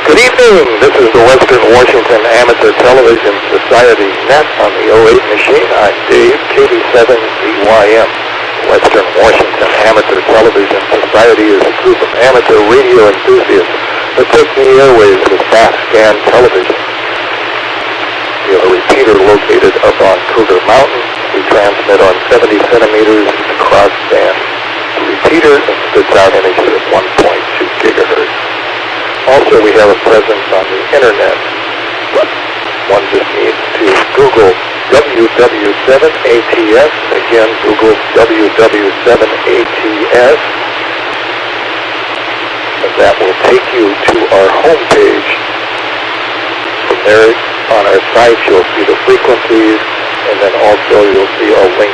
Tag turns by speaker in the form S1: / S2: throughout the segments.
S1: Good evening. This is the Western Washington Amateur Television Society net on the 08 machine. I'm Dave, KD7ZYM. Western Washington Amateur Television Society is a group of amateur radio enthusiasts that take the airwaves with fast scan television. We have a repeater located up on Cougar Mountain. We transmit on 70 centimeters crossband. The repeater spits out images of 1.2 gigahertz. Also, we have a presence on the internet. One just needs to Google WW7ATS. Again, Google WW7ATS. And that will take you to our homepage. From there, on our site, you'll see the frequencies, and then also you'll see a link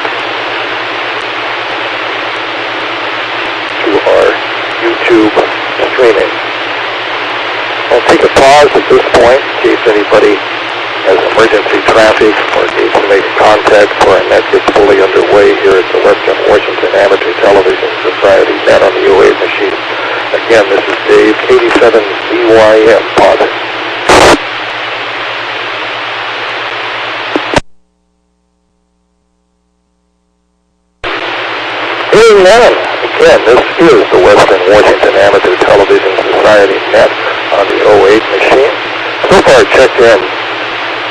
S1: to our YouTube streaming. I'll take a pause at this point in case anybody has emergency traffic or needs to make contact before our net gets fully underway here at the Western Washington Amateur Television Society net on the 08 machine. Again, this is Dave, KD7ZYM, pausing. Amen. Again, this is the Western Washington Amateur Television Society net on the 08 machine. So far checked in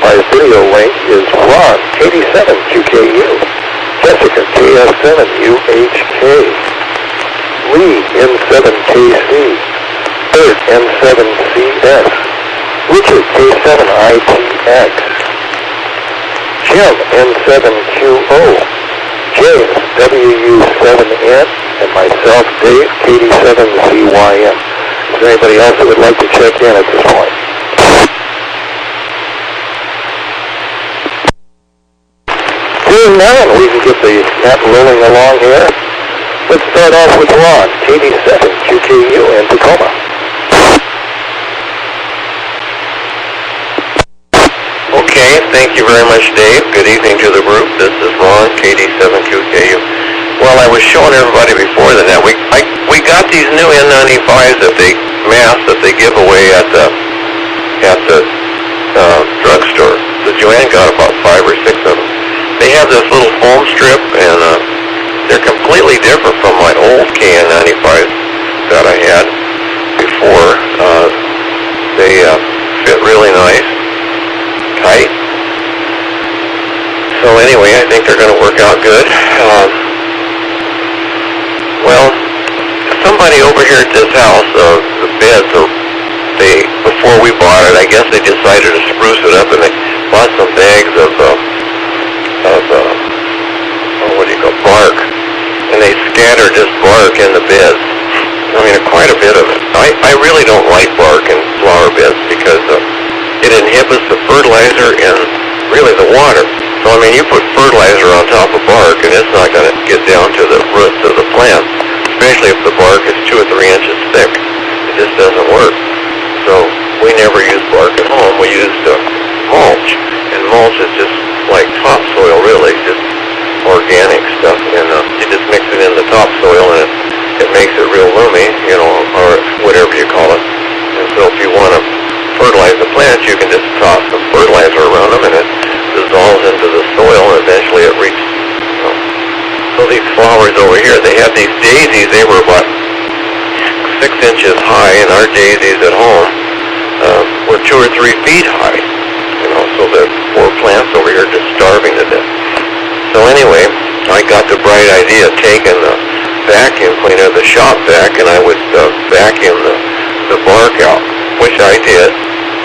S1: by video link is Ron, KD7QKU, Jessica, KS7UHK, Lee, N7KC, Bert, N7CS, Richard, K7ITX, Jim, N7QO, James, WW7N, and myself, Dave, KD7ZYM. Is there anybody else that would like to check in at this point? Seeing none, we can get the net rolling along here. Let's start off with Ron, KD7QKU in Tacoma.
S2: Okay, thank you very much, Dave. Good evening to the group. This is Ron, KD7QKU. Well, I was showing everybody before the net. We got these new N95s that they give away at the drugstore. So Joanne got about 5 or 6 of them. They have this little foam strip, and they're completely different from my old KN95s that I had before. They fit really nice, tight. So anyway, I think they're going to work out good. Well, somebody over here at this house, the beds, before we bought it, I guess they decided to spruce it up, and they bought some bags of bark, and they scattered this bark in the beds. I mean, quite a bit of it. I really don't like bark in flower beds because it inhibits the fertilizer and really the water. So, I mean, you put fertilizer on top of bark, and it's not going to get down to the roots of the plant, especially if the bark is 2 or 3 inches thick. It just doesn't work. So, we never use bark at home. We used mulch, and mulch is just like topsoil, really, just organic stuff, and you just mix it in the topsoil, and it makes it real loomy, or whatever you call it. And so, if you want to fertilize the plants, you can just toss some fertilizer around them, and it dissolves into the soil, and eventually it reaches. So these flowers over here, they have these daisies. They were about 6 inches high, and our daisies at home were 2 or 3 feet high. So the poor plants over here are just starving to death. So anyway, I got the bright idea of taking the vacuum cleaner, the shop vac, and I would vacuum the bark out, which I did,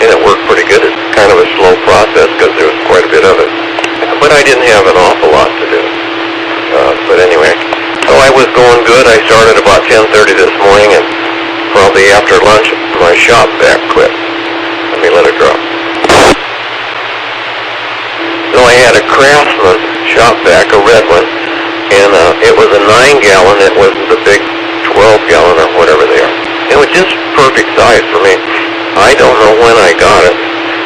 S2: and it worked pretty good. It's kind of a slow process because there was quite a bit of it. But I didn't have an awful lot to do. But anyway, so I was going good. I started about 10:30 this morning, and probably after lunch, my shop vac quit. Let me let it drop. So I had a Craftsman shop vac, a red one, and it was a 9-gallon. It wasn't the big 12-gallon or whatever they are. It was just perfect size for me. I don't know when I got it,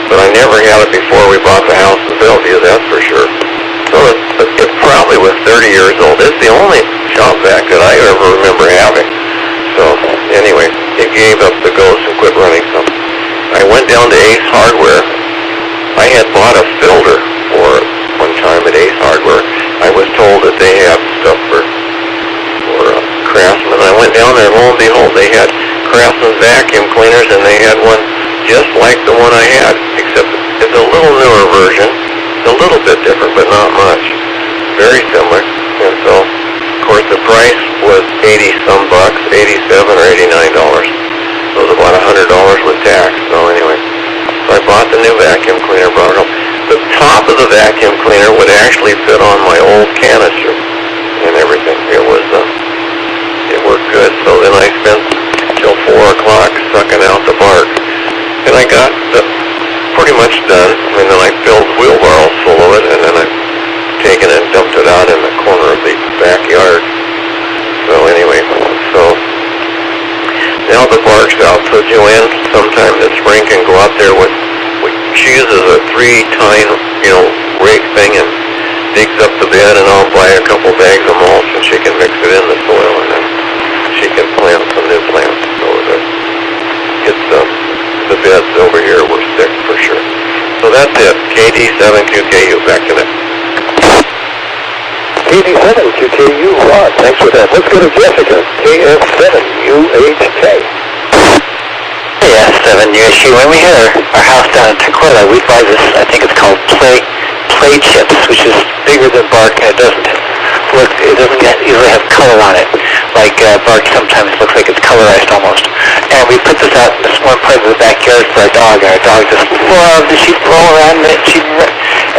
S2: but I never had it before we bought the house in Bellevue, that's for sure. So it probably was 30 years old. It's the only shop vac that I ever remember having. So anyway, it gave up the ghost and quit running some. down to Ace Hardware. I had bought a filter for one time at Ace Hardware. I was told that they have stuff for Craftsman. I went down there, and lo and behold, they had Craftsman vacuum cleaners, and they had one just like the one I had, except it's a little newer version. It's a little bit different, but not much. Very similar. And so, of course, the price was $80-some, $87 or $89. So it was about $100 with tax. So anyway, so I bought the new vacuum cleaner, brought it home. The top of the vacuum cleaner would actually fit on my old canister and everything. It worked good. So then I spent till 4 o'clock sucking out the bark. And I got pretty much done. And then I filled wheelbarrows full of it, and then I've taken it and dumped it out in the corner of the backyard. So anyway, so now the bark's out. So Joanne sometime this spring can go out there with, she uses a 3-tine, rake thing and digs up the bed, and I'll buy a couple bags of mulch and she can mix it in the soil, and then she can plant some new plants. So the beds over here were thick for sure. So that's it. KD7QKU, back to that.
S1: KD7QKU, Ron, thanks for that. Let's go to Jessica, KF7UHK.
S3: KF7UHK. When we hit our house down in Tequila, we buy this, I think it's called play chips, which is bigger than bark, and it doesn't usually have color on it. Like bark sometimes looks like it's colorized almost. And we put this out in this one part of the backyard for our dog, and our dog just loved it. She'd roll around in it,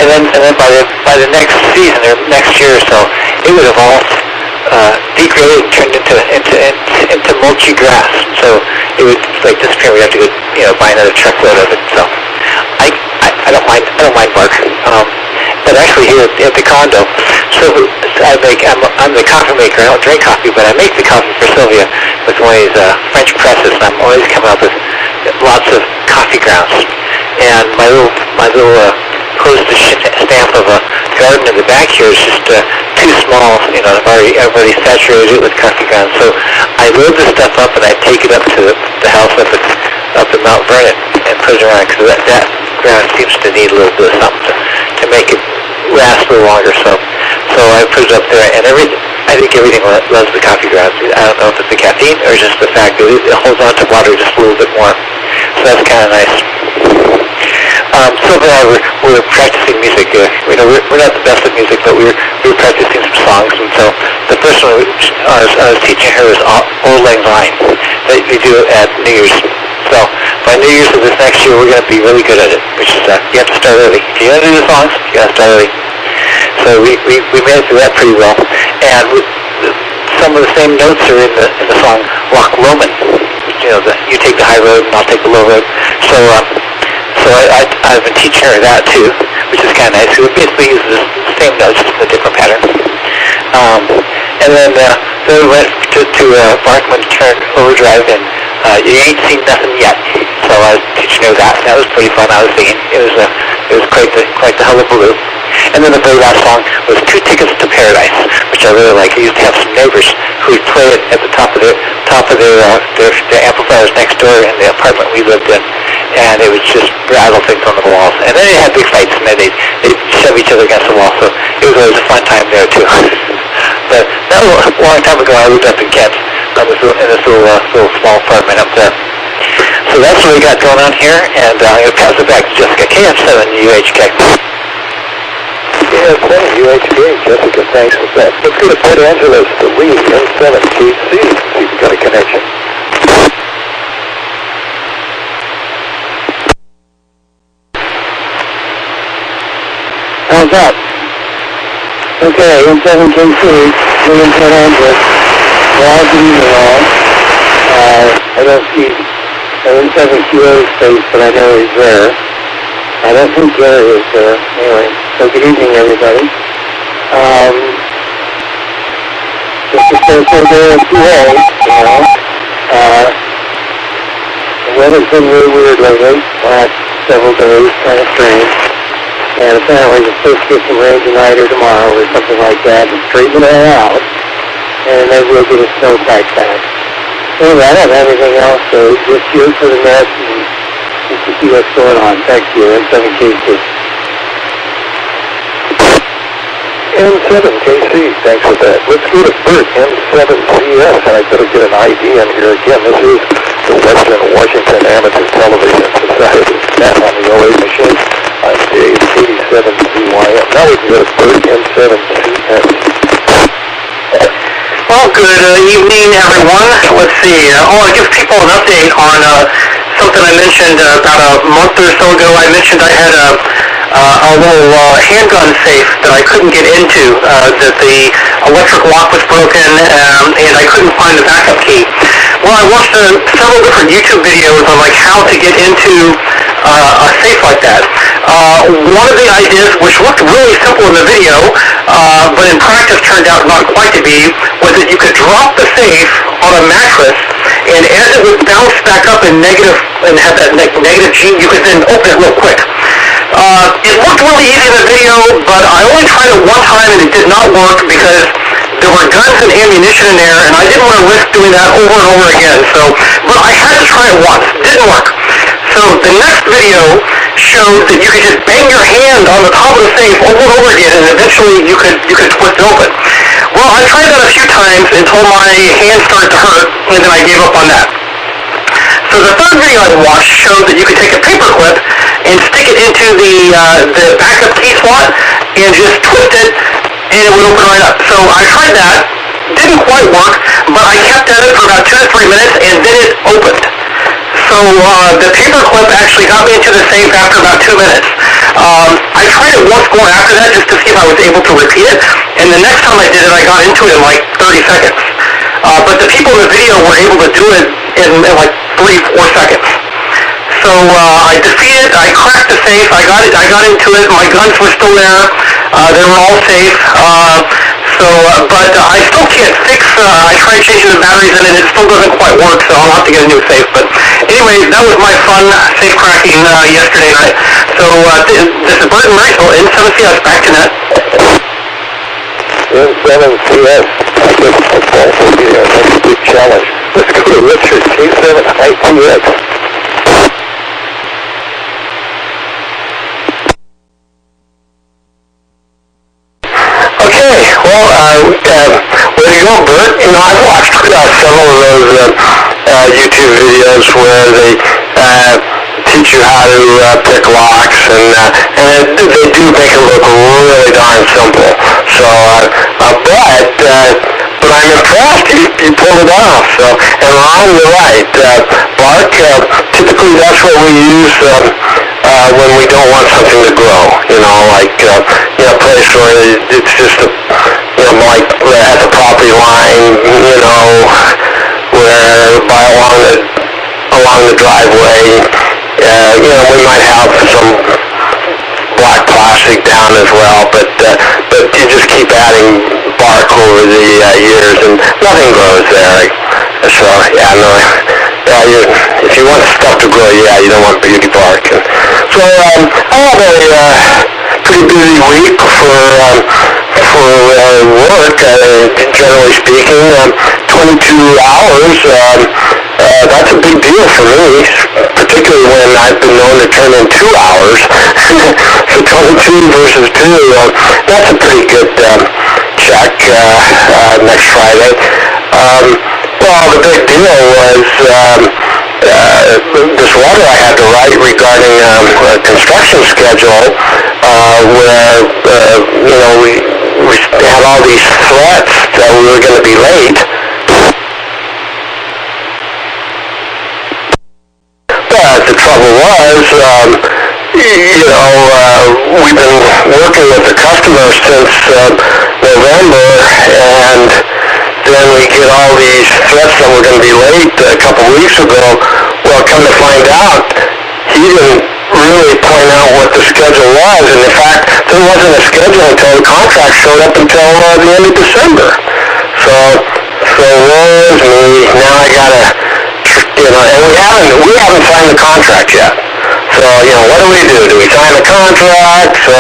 S3: and then by the next season or next year or so, it would have all degraded and turned into mulchy grass. So it would like disappear. We have to go buy another truckload of it. So I don't mind bark. But actually here at the condo, so I'm the coffee maker. I don't drink coffee, but I make the coffee for Sylvia with one of these French presses, and I'm always coming up with lots of coffee grounds. And my little postage stamp of a garden in the back here is just too small. I've already saturated it with coffee grounds. So I load this stuff up and I take it up to the house up in Mount Vernon and put it around, because that ground seems to need a little bit of something to make it last a little longer. So I put it up there, and I think everything loves the coffee grounds. I don't know if it's the caffeine or just the fact that it holds on to water just a little bit more. So that's kind of nice. Sylvia and I were practicing music. We're not the best at music, but we were practicing some songs. And so the first one I was teaching her was Old Lang Syne that we do at New Year's. So by New Year's of this next year, we're going to be really good at it, which is you have to start early. If you're going to do the songs, you got to start early. So we made it through that pretty well. And some of the same notes are in the song Loch Lomond. You take the high road and I'll take the low road. So I've been teaching her that too, which is kind of nice. We basically use the same notes, just in a different pattern. And then we went to Barkman Turn Overdrive, and You Ain't Seen Nothing Yet. So I was teaching her that, and that was pretty fun. I was singing. It was quite the hullabaloo. And then the very last song was Two Tickets to Paradise, which I really like. I used to have some neighbors who would play it at the top of their amplifiers next door in the apartment we lived in, and it would just rattle things on the walls. And then they had big fights, and then they'd shove each other against the wall. So it was always a fun time there too. But that was a long time ago. I lived up in Kent. I was in this little small apartment up there. So that's what we got going on here, and I'm going to pass it back to Jessica, KF7UHK.
S1: KF7UHK, Jessica, thanks for that. Let's go to Port Angeles, the Lee N7KC, see if we've got a connection.
S3: How's that? Okay, N7KC, Lee in Port Angeles. Log in the log. I don't see N7QA space, but I know he's there. I don't think Gary is there. Anyway, so good evening, everybody. Just to say so there in 2 days, the weather's been really weird lately, last several days, kind of strange. And apparently we're supposed to get some rain tonight or tomorrow or something like that and straighten it out. And maybe we'll get a snowpack back. Anyway, I don't have anything else, so just here for the net and just to see what's going on. Thank you, N7KC.
S1: N7KC, thanks for that. Let's go to Bert, N7CS, and I better get an ID in here again. This is the Western Washington Amateur Television Society, net on the 08 machine. I'm Dave, 87ZYM. Now we can go to Bert, N7CS.
S4: Well, good evening, everyone. Let's see. I'll give people an update on something I mentioned about a month or so ago. I mentioned I had a little handgun safe that I couldn't get into, that the electric lock was broken, and I couldn't find the backup key. Well, I watched several different YouTube videos on like how to get into a safe like that. One of the ideas, which looked really simple in the video, but in practice turned out not quite to be, was that you could drop the safe on a mattress, and as it would bounce back up in negative and have that negative G, you could then open it real quick. It looked really easy in the video, but I only tried it one time and it did not work because there were guns and ammunition in there, and I didn't want to risk doing that over and over again. But I had to try it once. Didn't work. So the next video showed that you could just bang your hand on the top of the safe over and over again, and eventually you could twist it open. Well, I tried that a few times until my hand started to hurt, and then I gave up on that. So the third video I watched showed that you could take a paper clip and stick it into the backup key slot and just twist it, and it would open right up. So I tried that. Didn't quite work, but I kept at it for about 2 to 3 minutes, and then it opened. So the paper clip actually got me into the safe after about 2 minutes. I tried it once more after that just to see if I was able to repeat it, and the next time I did it, I got into it in like 30 seconds. But the people in the video were able to do it in like 3-4 seconds. So I defeated, I cracked the safe, I got into it, my guns were still there, they were all safe. But I still can't fix, I tried changing the batteries in it, it still doesn't quite work, so I'll have to get a new safe. But anyway, that was my fun safe cracking yesterday night. So this is Bert and Rachel, N7CS, back to net.
S1: N7CS, I guess football will be our next big challenge. Let's go to Richard, K7ITX.
S3: Okay, well, way to go, Bert. You know, I've watched several of those YouTube videos where they teach you how to pick locks, and they do make it look really darn simple. So, but I'm impressed you pulled it off. So, and Ron, you're right. Bark, typically that's what we use when we don't want something to grow. You know, like a place where it's just like at the property line. You know, where along the driveway. We might have some black plastic down as well, but you just keep adding bark over the years, and nothing grows there. So if you want stuff to grow, you don't want beauty bark. And so I had a pretty busy week for work. Generally speaking, 22 hours. That's a big deal for me, particularly when I've been known to turn in 2 hours. So 22 versus 2, that's a pretty good check next Friday. Well, the big deal was this letter I had to write regarding a construction schedule where, we had all these threats that we were going to be late. But the trouble was, we've been working with the customer since November, and then we get all these threats that we're going to be late a couple weeks ago. Well, come to find out, he didn't really point out what the schedule was, and in fact, there wasn't a schedule until the contract showed up until the end of December. So woe is me. Now I gotta, and we haven't signed the contract yet. So, what do? Do we sign the contract? So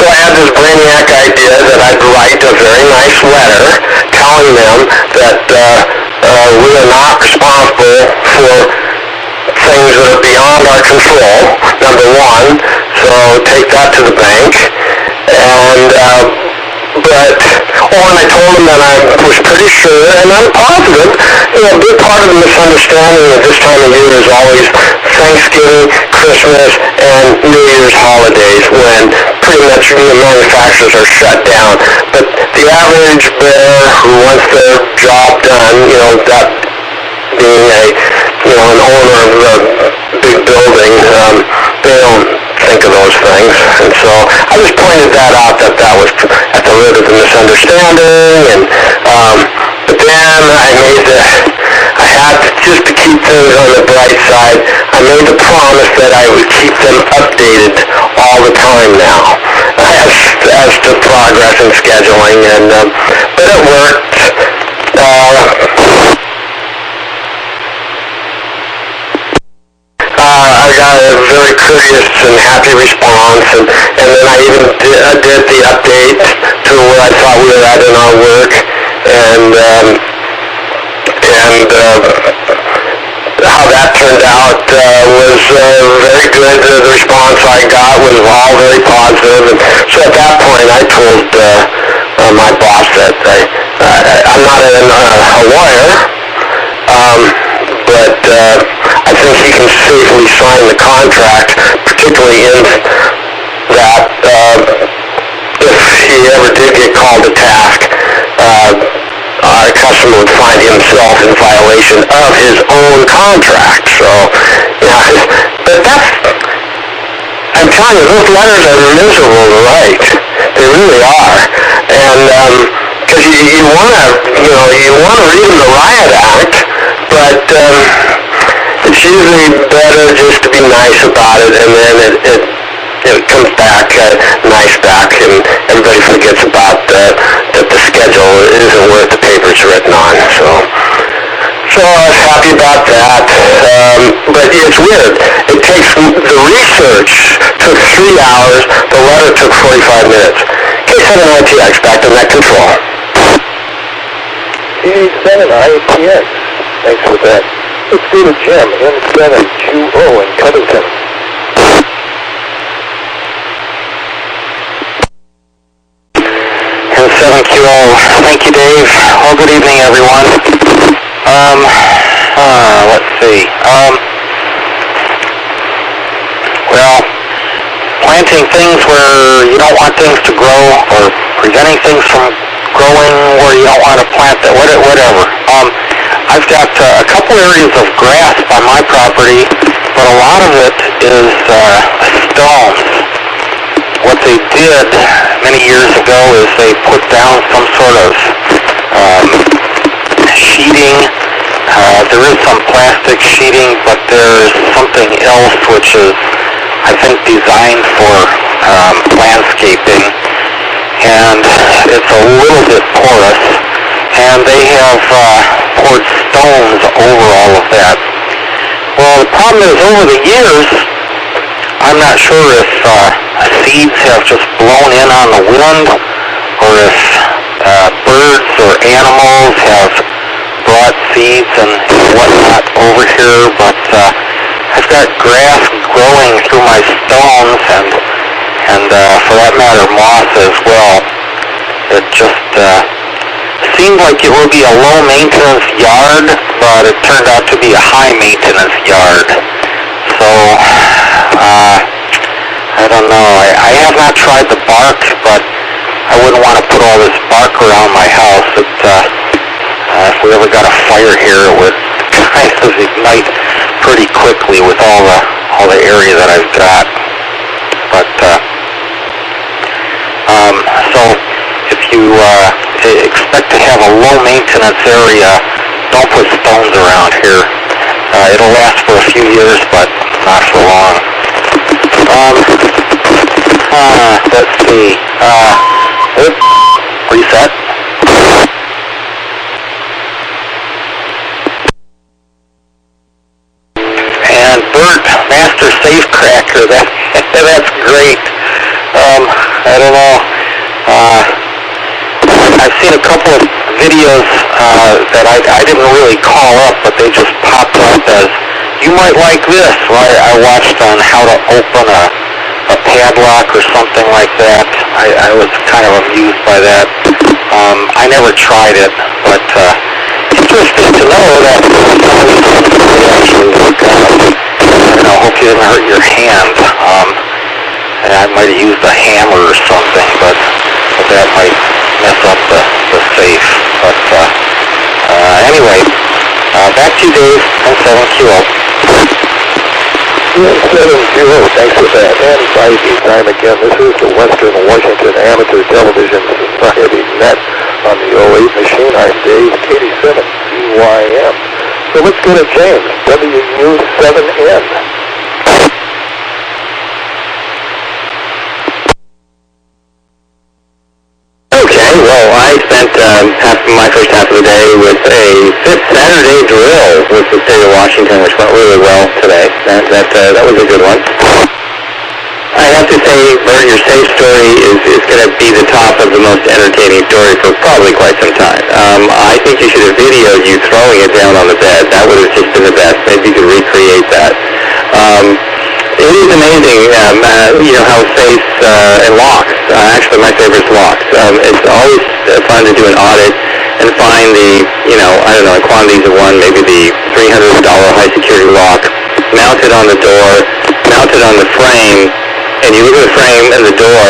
S3: I had this brainiac idea that I'd write a very nice letter telling them that we're not responsible for things that are beyond our control, number one, so take that to the bank. And, and I told him that I was pretty sure, and I'm positive, a big part of the misunderstanding at this time of year is always Thanksgiving, Christmas, and New Year's holidays when pretty much manufacturers are shut down. But the average bear who wants their job done, that being an owner of a big building, they don't think of those things. And so I just pointed that out, that was at the root of the misunderstanding. And but then I had just to keep things on the bright side, I made the promise that I would keep them updated all the time now as to progress and scheduling. And but it worked. I got a very courteous and happy response, and then I even did the update to where I thought we were at in our work, and how that turned out was very good. The response I got was all very positive, and so at that point I told my boss that I'm not a lawyer, but I think he can safely sign the contract, particularly in that if he ever did get called to task, our customer would find himself in violation of his own contract. So, but I'm telling you, those letters are miserable to write. They really are. And because you want to read them the Riot Act, but it's usually better just to be nice about it, and then it comes back nice back, and everybody forgets about that the schedule isn't worth the paper it's written on. So I was happy about that. But it's weird. It takes the research took 3 hours. The letter took 45 minutes. K7ITX back to net control.
S1: K7ITX. Thanks for that. Let's go to Jim, M720 in Covington.
S3: M7QO. Thank you, Dave. Well, good evening, everyone. Let's see. Well, planting things where you don't want things to grow, or preventing things from growing where you don't want to plant that, whatever. I've got a couple areas of grass on my property, but a lot of it is stones. What they did many years ago is they put down some sort of sheeting. There is some plastic sheeting, but there's something else which is, I think, designed for landscaping, and it's a little bit porous, and they have poured stones over all of that. Well, the problem is, over the years, I'm not sure if seeds have just blown in on the wind, or if birds or animals have brought seeds and whatnot over here, but I've got grass growing through my stones, and for that matter, moss as well. It just seemed like it would be a low-maintenance yard, but it turned out to be a high-maintenance yard. So, I don't know. I have not tried the bark, but I wouldn't want to put all this bark around my house. If we ever got a fire here, it would kind of ignite pretty quickly with all the area that I've got. But so if you expect to have a low-maintenance area, don't put stones around here. It'll last for a few years, but not for long. Let's see. Oops, reset. And Bert, Master Safecracker, that's great. I don't know. I've seen a couple of videos that I didn't really call up, but might like this. Well, I watched on how to open a padlock or something like that. I was kind of amused by that. I never tried it, but interesting to know that they actually work out. I hope you didn't hurt your hand. And I might have used a hammer or something, but that might mess up the safe. But anyway, back to you, Dave, 7QO.
S1: 7-0, thanks for that. And 5 time again. This is the Western Washington Amateur Television Society Net on the 08 machine. I'm Dave, 87 CYM. So let's go to James, WU7N.
S3: Okay, well, I spent my first half of the day with a Fifth Saturday drill with the state of Washington, which went really well today. That was a good one. I have to say, Bert, your safe story is going to be the top of the most entertaining story for probably quite some time. I think you should have videoed you throwing it down on the bed. That would have just been the best. Maybe you could recreate that. It is amazing, how safe and locks. Actually, my favorite is locks. It's always fun to do an audit and find the, in quantities of one, maybe the $300 high security lock mounted on the door, mounted on the frame, and you look at the frame and the door,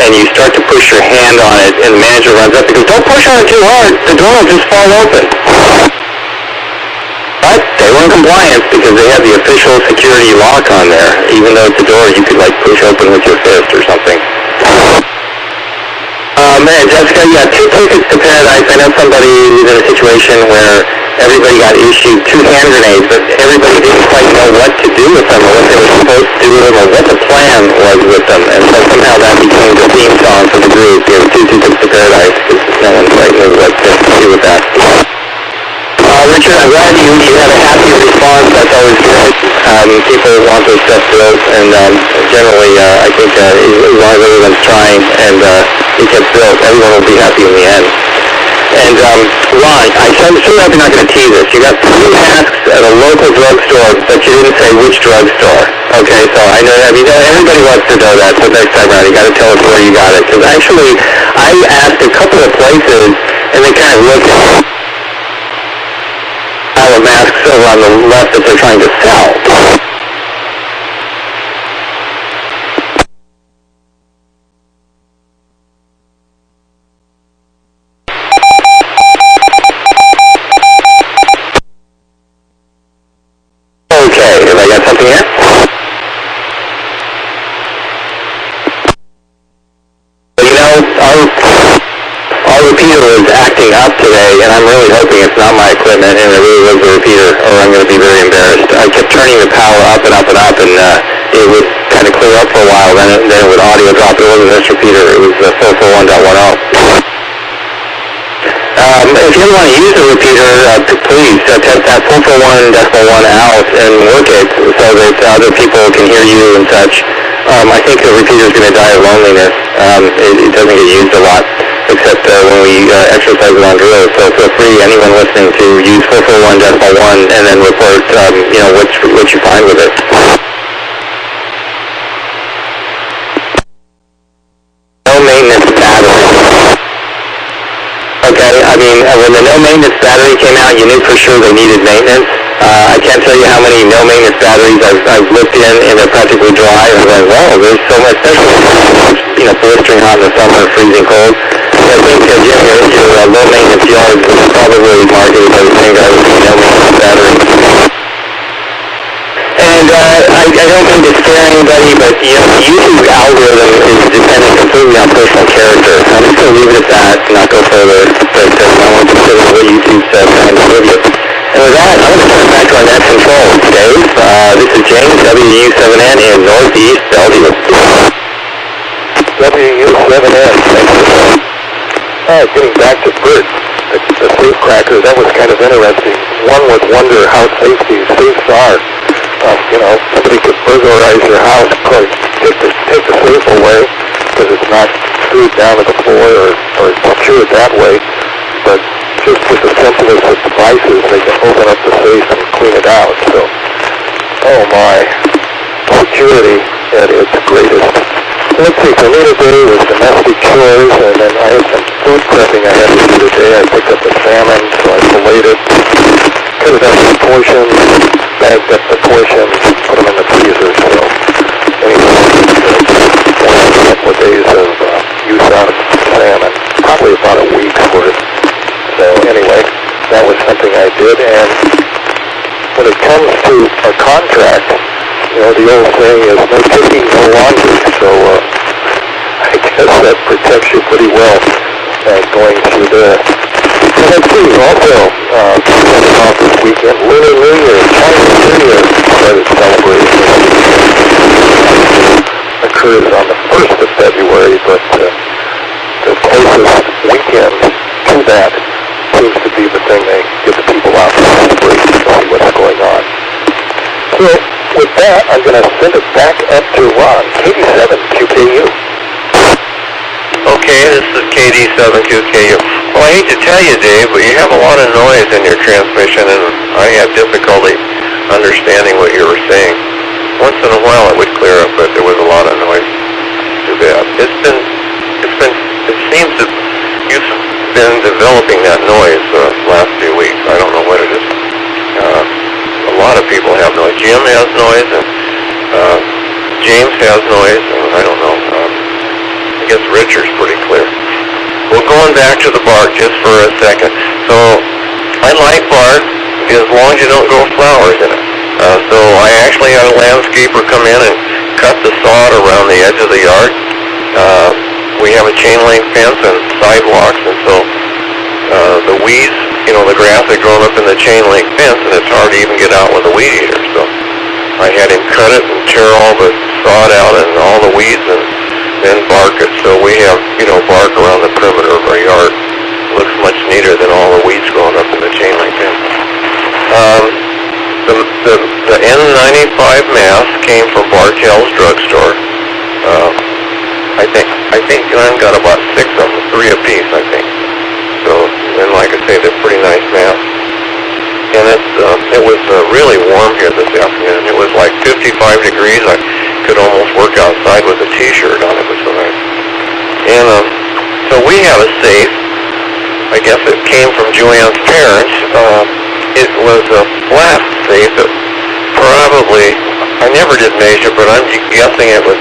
S3: and you start to push your hand on it, and the manager runs up and goes, "Don't push on it too hard, the door will just fall open." But they were in compliance because they had the official security lock on there. Even though it's a door you could push open with your fist or something. And Jessica, you got 2 tickets to Paradise. I know somebody was in a situation where everybody got issued 2 hand grenades, but everybody didn't quite know what to do with them or what they were supposed to do with them or what the plan was with them. And so somehow that became the theme song for the group. You have 2 tickets to Paradise because no one quite knew what to do with that. Richard, I'm glad you had a happy response. That's always good. People want their stuff built, and generally, I think as long as everyone's trying and it gets built, everyone will be happy in the end. And Ron, I'm sure you're not going to tease us. You got 3 masks at a local drugstore, but you didn't say which drugstore. Okay, so everybody wants to know that. So next time around, you got to tell us where you got it. Because actually, I asked a couple of places, and they kind of looked at the masks over on the left that they're trying to sell. Okay, have I got something here? Our repeater was acting up today, and I'm really hoping it's not my equipment and it really was the repeater, or I'm going to be very embarrassed. I kept turning the power up and up and up, and it would kind of clear up for a while, then it would audio drop. It wasn't this repeater, it was the 441.10. If you want to use a repeater, please test that 441.1 out and work it so that other people can hear you and such. I think the repeater is going to die of loneliness. It doesn't get used a lot, except when we exercise it on drills. So feel free, anyone listening, to use 441.1 and then report, what you find with it. No maintenance battery. Okay, when the no maintenance battery came out, you knew for sure they needed maintenance. I can't tell you how many no maintenance batteries I've looked in and they're practically dry. And I'm like, well, there's so much, especially blistering hot in the summer, freezing cold. I think your low maintenance yard was probably marketed by the same guy with the no maintenance battery. And I don't mean to scare anybody, but the YouTube algorithm is dependent completely on personal character. I'm just going to leave it at that and not go further. But I want to consider what YouTube says and give you. And with that, I'm going to turn it back to our net control. Dave, this is James, WU7N in Northeast Bellevue.
S1: WU7N, thanks for that. Getting back to Bert, the safe cracker, that was kind of interesting. One would wonder how safe these safes are. Somebody could burglarize your house, take the safe away because it's not screwed down to the floor or secured that way. But just with the simplest of devices, they can open up the safe and clean it out. So Oh my, security at its greatest. Let's see, for me today was domestic chores, and then I had some food prepping I had to do today. I picked up the salmon, so I filleted it, cut it up in portions, bagged up the portions, put them in the freezer. So anyway, a couple of days of use out of salmon, probably about a week's worth. So anyway, that was something I did, and when it comes to a contract, you know, the old saying is no taking, no laundry, so I guess that protects you pretty well going through there. So let's see, also, coming off this weekend, Lunar New Year, Chinese New Year started celebrating this weekend. Occurs on the 1st of February, but the closest weekend to that seems to be the thing they get the people out to celebrate and see what's going on. So with that, I'm going to send it back up to Ron, KD7QKU.
S2: Okay, this is KD7QKU. Well, I hate to tell you, Dave, but you have a lot of noise in your transmission, and I had difficulty understanding what you were saying. Once in a while it would clear up, but there was a lot of noise. Too bad. It seems that you've been developing that noise last few weeks. I don't know what it is. A lot of people have noise. Jim has noise, and James has noise, and I don't know. I guess Richard's pretty clear. Well, going back to the bark just for a second. So I like bark as long as you don't grow flowers in it. So I actually had a landscaper come in and cut the sod around the edge of the yard. We have a chain link fence and sidewalks, and so the weeds, you know, the grass had grown up in the chain link fence, and it's hard to even get out with a weed eater. So I had him cut it and tear all the sod out and all the weeds and then bark it. So we have, you know, bark around the perimeter of our yard. It looks much neater than all the weeds growing up in the chain link fence. The N95 mask came from Bartell's drugstore. I think Glenn got about 6 of them, 3 apiece, I think. So, and like I say, they're pretty nice masks. And it was really warm here this afternoon. It was like 55 degrees. I could almost work outside with a t-shirt on. It was so nice. And so we have a safe. I guess it came from Joanne's parents. It was a flat safe that probably, I never did measure, but I'm guessing it was,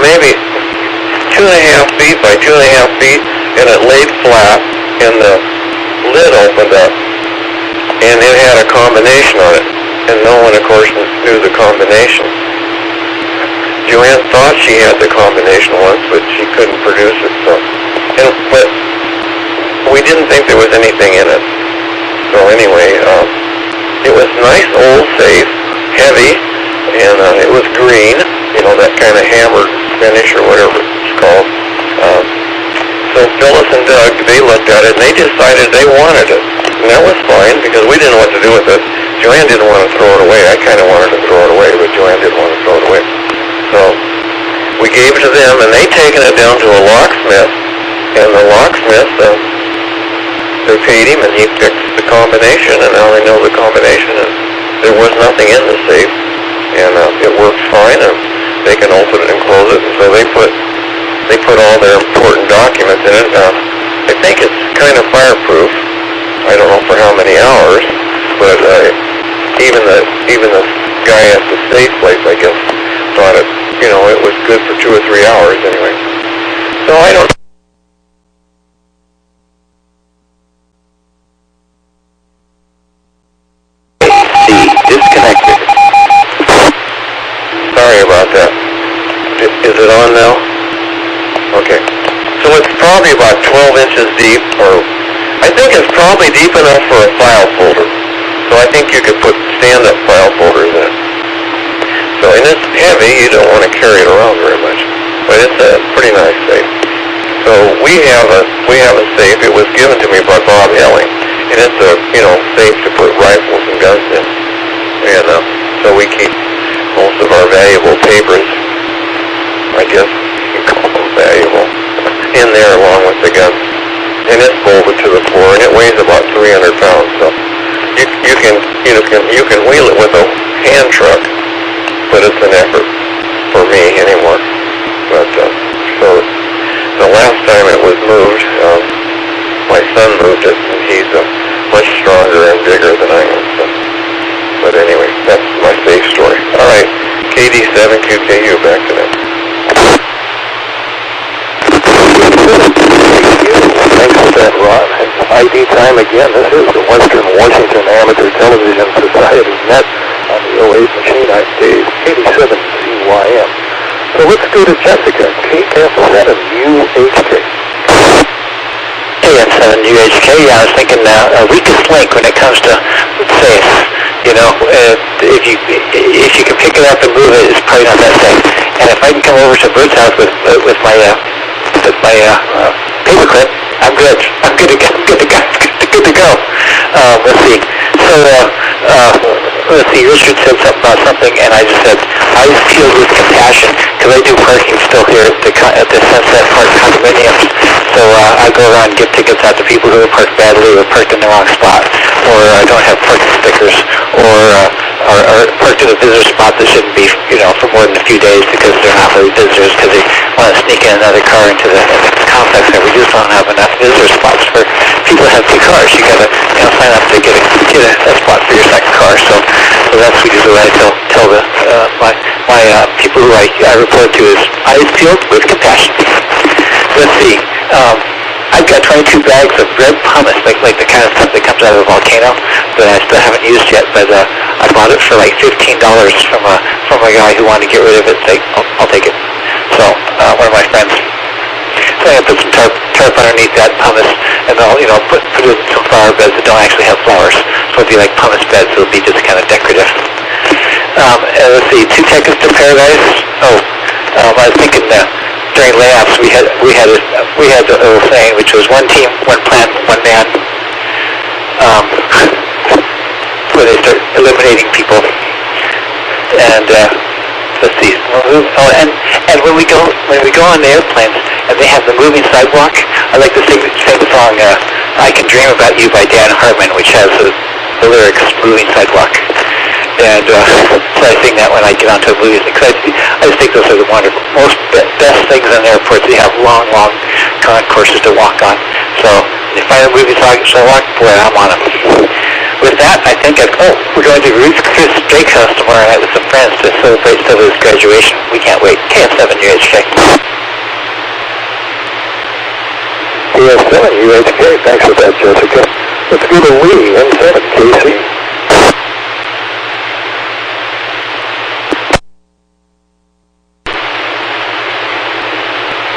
S2: maybe 2.5 feet by 2.5 feet, and it laid flat, and the lid opened up, and it had a combination on it, and no one, of course, knew the combination. Joanne thought she had the combination once, but she couldn't produce it, but we didn't think there was anything in it. So anyway, it was nice old safe, heavy, and it was green, you know, that kind of hammered finish or whatever it's called. So Phyllis and Doug, they looked at it and they decided they wanted it. And that was fine because we didn't know what to do with it. Joanne didn't want to throw it away. I kind of wanted to throw it away, but Joanne didn't want to throw it away. So we gave it to them, and they taken it down to a locksmith, and the locksmith, they paid him, and he fixed the combination, and now they know the combination, and there was nothing in the safe, and it works fine, and they can open it and close it, and so they put all their important documents in it. I think it's kind of fireproof. I don't know for how many hours, but even the guy at the safe place, I guess, thought it, you know, it was good for 2 or 3 hours anyway. So I don't.
S3: Disconnected.
S2: Sorry about that. Is it on now? Okay. So it's probably about 12 inches deep, or I think it's probably deep enough for a file folder. So I think you could put stand-up file folders in it. So, and it's heavy, you don't want to carry it around very much. But it's a pretty nice safe. So we have a safe. It was given to me by Bob Helling. And it's a, you know, safe to put rifles and guns in. And so we keep most of our valuable papers, I guess you call them valuable, in there along with the guns. And it's bolted to the floor, and it weighs about 300 pounds. So you can wheel it with a hand truck, but it's an effort for me anymore. But so the last time it was moved, my son moved it, and he's much stronger and bigger than I am. So. But anyway, that's my safe story. All right, KD7QKU, back to them.
S1: Thanks for that, Ron. It's ID time again. This is the Western Washington Amateur Television Society Net on the 08 machine. I'm Dave, KD7CYM. So let's go to Jessica, KF7UHK.
S3: KF7UHK, yeah, I was thinking a weakest link when it comes to safe. You know, if you can pick it up and move it, it's probably not that safe. And if I can come over to Bert's house with my paperclip, I'm good. I'm good to go. Good to go. Let's see. So let's see. Richard said something about something, and I just said eyes peeled with compassion because I do parking still here at the Sunset Park condominiums. So I go around and give tickets out to people who have parked badly or parked in the wrong spot, or don't have parking stickers, or parked in a visitor spot that shouldn't be, for more than a few days because they're not really visitors because they want to sneak in another car into the complex, and we just don't have enough visitor spots for people who have two cars. You got to sign up to get a spot for your second car. So that's usually what I tell my people who I report to is eyes peeled with compassion. Let's see. I've got 22 bags of red pumice, like the kind of stuff that comes out of a volcano that I still haven't used yet, but I bought it for like $15 from a guy who wanted to get rid of it. I'll take it. So one of my friends. So I'm gonna put some tarp underneath that pumice, and I'll put it in some flower beds that don't actually have flowers. So it'll be like pumice beds. It'll be just kind of decorative. And let's see, 2 tickets to Paradise. I was thinking during layoffs we had the little saying, which was one team, one plan, one man. Where they start eliminating people. And let's see. And when we go on the airplanes and they have the moving sidewalk, I like to sing the song "I Can Dream About You" by Dan Hartman, which has the lyrics "Moving Sidewalk." And so I sing that when I get onto a movie, because I just think those are the best things in airports. They have long concourses to walk on. So if I have a movie sidewalk, boy, I'm on them. With that, I think we're going to Ruth's Chris Drake's house tomorrow night with some friends to celebrate Sylvia's graduation. We can't wait. KF7UHK.
S1: KF7UHK, thanks for that, Jessica. Let's go to Lee, N7, Casey.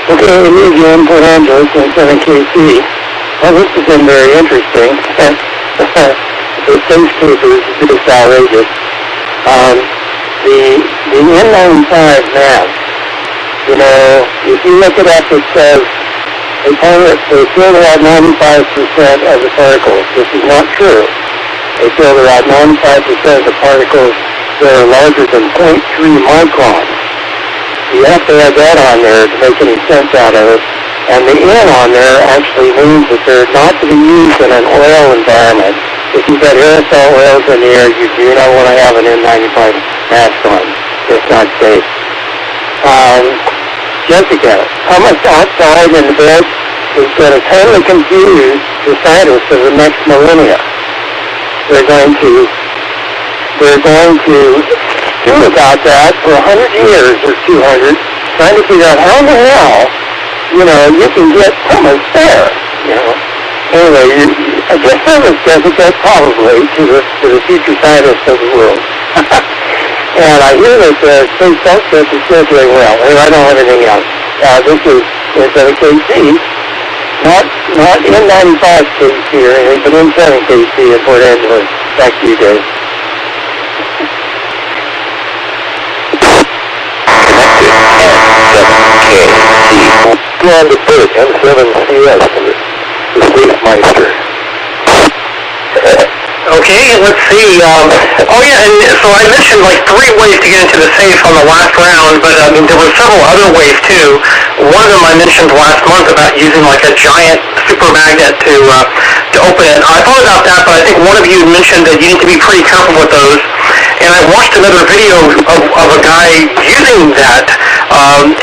S5: Okay, me again, Port Angeles, N7KC. Well, this has been very interesting. The safe papers is just outrageous. The N95 mask, if you look it up, it says they filter out 95% of the particles. This is not true. They filter out 95% of the particles that are larger than 0.3 microns. You have to have that on there to make any sense out of it. And the N on there actually means that they're not to be used in an oil environment. If you've got aerosol oils in the air, you do not want to have an N95 mask on. It's not safe. Jessica, pumice outside in the bed is going to totally confuse the scientists of the next millennia. They're going to do about that for 100 years or 200, trying to figure out how in the hell, you can get pumice there, Anyway, I guess service, Jessica, probably to the future scientists of the world. And I hear that the space telescope is still doing well. I don't have anything else. This is N7KC, not N95KC or anything, but N7KC in Port Angeles. Back to you, Dave.
S1: Go on to Bert, N7CS, the Space Meister.
S4: Okay, let's see. And so I mentioned 3 ways to get into the safe on the last round, but there were several other ways too. One of them I mentioned last month about using a giant super magnet to open it. I thought about that, but I think one of you mentioned that you need to be pretty careful with those. and I watched another video of a guy using that,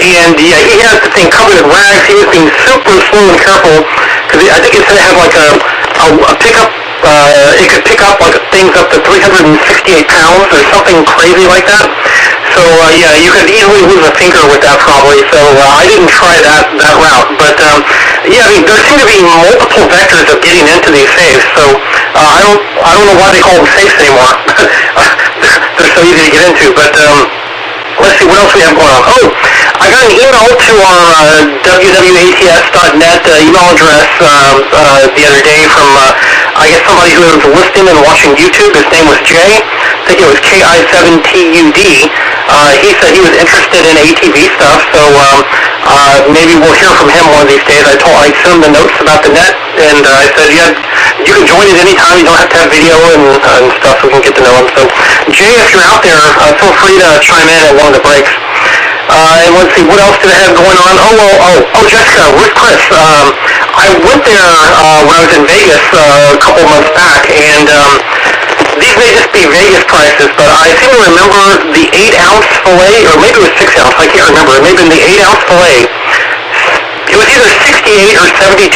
S4: and yeah, he has the thing covered in rags. He was being super slow and careful, because I think it said it had like a pickup. It could pick up like things up to 368 pounds or something crazy like that. So yeah, you could easily lose a finger with that probably. So I didn't try that route. But yeah, I mean, there seem to be multiple vectors of getting into these safes. So I don't know why they call them safes anymore. They're so easy to get into. But let's see what else we have going on. Oh, I got an email to our WW7ATS.net email address the other day from I guess somebody who was listening and watching YouTube. His name was Jay. I think it was KI7TUD. He said he was interested in ATV stuff, so maybe we'll hear from him one of these days. I sent him the notes about the net, and I said, yeah, you can join it anytime. You don't have to have video and stuff, so we can get to know him. So, Jay, if you're out there, feel free to chime in at one of the breaks. And let's see, what else did I have going on? Oh, Jessica, with Chris. I went there when I was in Vegas a couple months back, and these may just be Vegas prices, but I seem to remember the 8-ounce fillet, or maybe it was 6-ounce, I can't remember. It may have been the 8-ounce fillet. It was either $68 or $72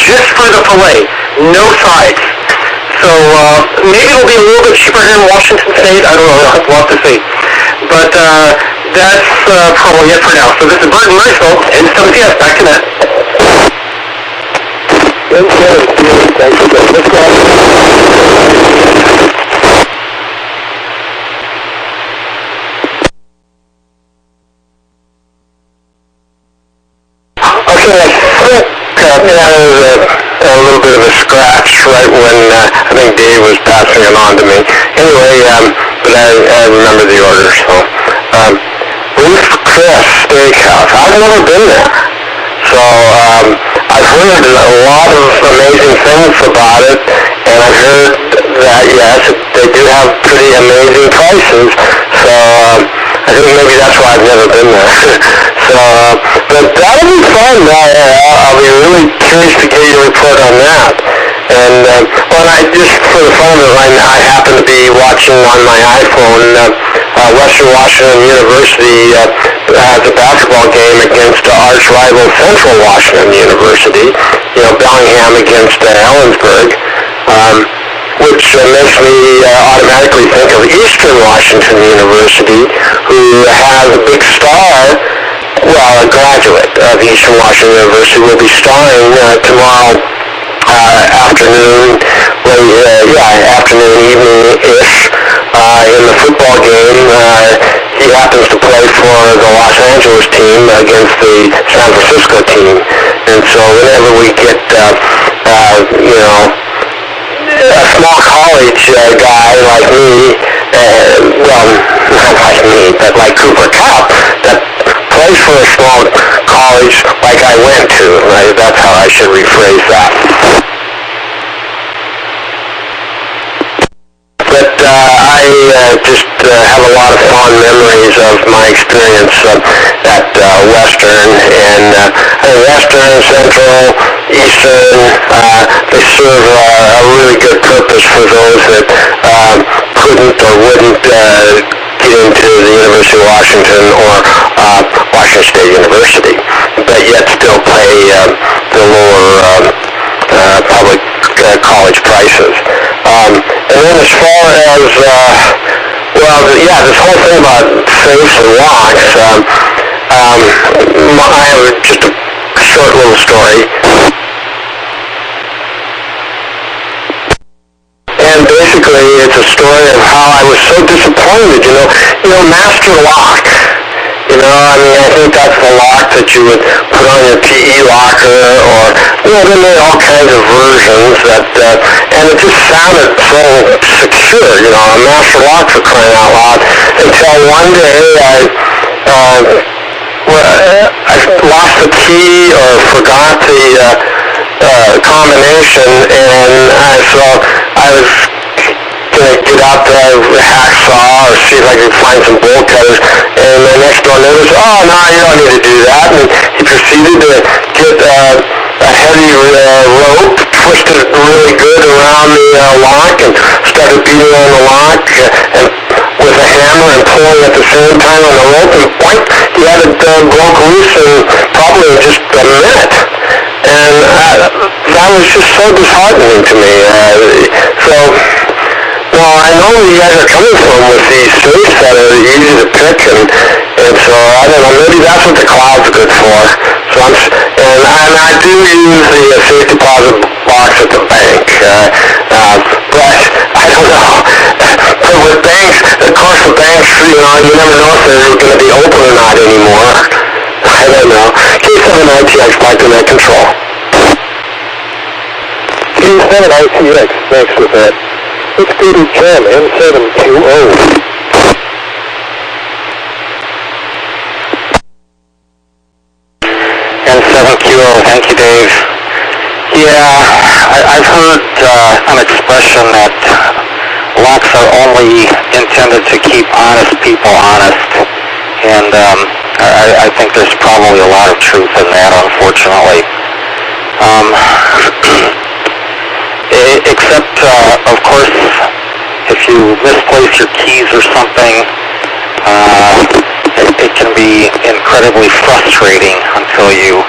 S4: just for the fillet, no sides. So maybe it'll be a little bit cheaper here in Washington State. I don't know. We'll have to see. But that's probably it for now. So this is Burton Marshall, and WCS, back to net.
S5: Thanks for
S2: a little bit of a scratch right when I think Dave was passing it on to me. Anyway, but I remember the order. So, Ruth Chris Steakhouse. I've never been there, so I've heard a lot of amazing things about it, and I've heard that yes, they do have pretty amazing prices. So I think maybe that's why I've never been there. So, but that'll be fun. I'll be really curious to get your report on that. And well, I just for the fun of it right now, I happen to be watching on my iPhone. Western Washington University has a basketball game against arch rival Central Washington University. You know, Bellingham against Ellensburg. Which makes me automatically think of Eastern Washington University, who has a big star, well, a graduate of Eastern Washington University will be starring tomorrow afternoon, afternoon, evening-ish, in the football game. He happens to play for the Los Angeles team against the San Francisco team. And so whenever we get, a small college guy like me, well, not like me, but like Cooper Cup, that plays for a small college like I went to. Right? That's how I should rephrase that. But I just have a lot of fond memories of my experience at Western, and Western, Central, Eastern, they serve a really good purpose for those that couldn't or wouldn't get into the University of Washington or Washington State University, but yet still pay the lower public college prices. And then as far as, this whole thing about safes and locks, I have just a short little story. And basically, it's a story of how I was so disappointed, master lock. I think that's the lock that you would put on your PE locker, or, they made all kinds of versions that, and it just sounded so secure, a master lock for crying out loud, until one day I lost the key or forgot the combination, and so I was going to get out the hacksaw or see if I could find some bolt cutters, and my next door neighbor said, "Oh, no, you don't need to do that," and he proceeded to get a heavy rope,
S5: pushed it really good around the lock and started beating on the lock and with a hammer and pulling at the same time on the rope, and boink, he had it broke loose in probably just a minute. And that was just so disheartening to me. Well, I know where you guys are coming from with these safes that are easy to pick, and so, I don't know, maybe that's what the cloud's good for. So and I do use the safe deposit box at the bank, but I don't know. But with banks, of course the banks, you never know if they're going to be open or not anymore. I don't know. K7ITX, back to net control.
S1: K7ITX, thanks for that. Let's go to Jen, N7QO.
S3: N7QO, thank you, Dave. Yeah, I've heard an expression that locks are only intended to keep honest people honest, and I think there's probably a lot of truth in that, unfortunately. Except, of course, if you misplace your keys or something, it can be incredibly frustrating until you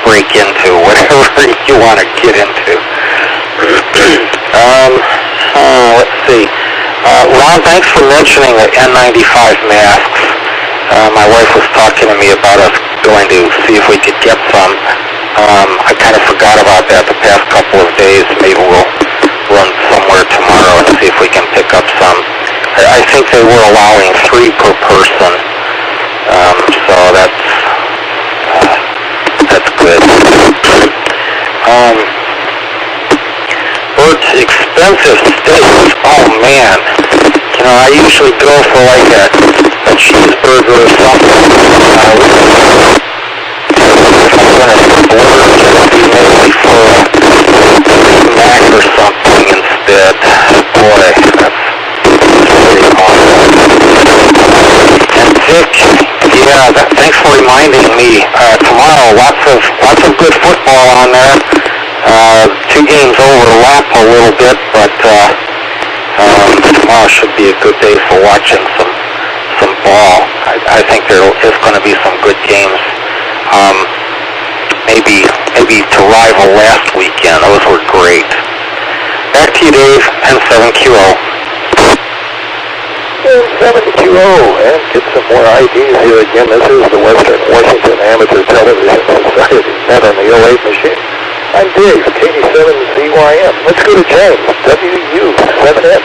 S3: break into whatever you want to get into. Let's see. Ron, thanks for mentioning the N95 masks. My wife was talking to me about us going to see if we could get some. I kind of forgot about that the past couple of days. Maybe we'll run somewhere tomorrow and see if we can pick up some. I think they were allowing 3 per person, so that's good. Bert's expensive steaks. Oh man, I usually go for like a cheeseburger or something. Maybe for a Mac or something instead. Boy, that's pretty awesome. And Vic, thanks for reminding me. Tomorrow, lots of good football on there. 2 games overlap a little bit, but tomorrow should be a good day for watching some ball. I think there is going to be some good games. Maybe to rival last weekend. Those were great. Back to you, Dave, N7QO.
S1: N7QO, and get some more IDs here again. This is the Western Washington Amateur Television Society, net on the 08 machine. I'm Dave, KD7ZYM. Let's go to James, WU7M.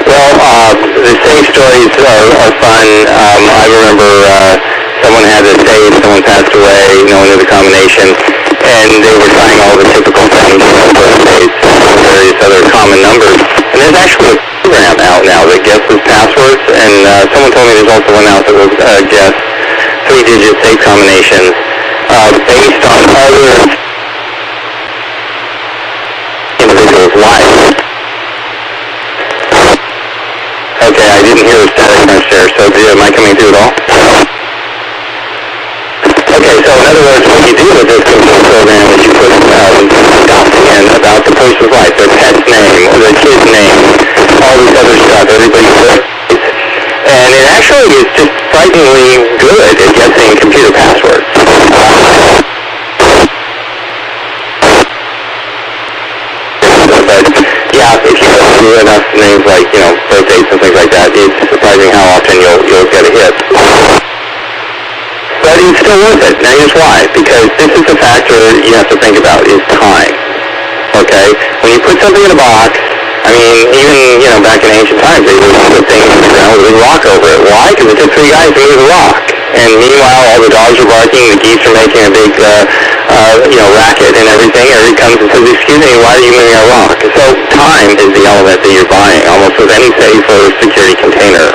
S5: Well, the safe stories are fun. I remember someone had a safe, someone passed away, no one knew the combination, and they were trying all the typical things, birthdays, various other common numbers. And there's actually a program out now that guesses passwords, and someone told me there's also one out that will guess 3-digit safe combinations based on other individuals' lives. Okay, I didn't hear the static crunch there, so am I coming through at all? Okay, so in other words, what you do with this computer program is you put stuff in about the person's life, their pet's name, or their kid's name, all this other stuff, everybody's birthdays. And it actually is just frighteningly good at guessing computer passwords. But yeah, if you go through enough names like, birthdays and things like that, it's surprising how often you'll get a hit. But it's still worth it. Now here's why. Because this is a factor you have to think about, is time. Okay? When you put something in a box, even, back in ancient times, they would put things in the ground with a rock over it. Why? Because it took 3 guys to move the rock. And meanwhile, all the dogs are barking, the geese are making a big, racket and everything. Everybody comes and says, excuse me, why are you moving our rock? So time is the element that you're buying, almost with any safe or security container.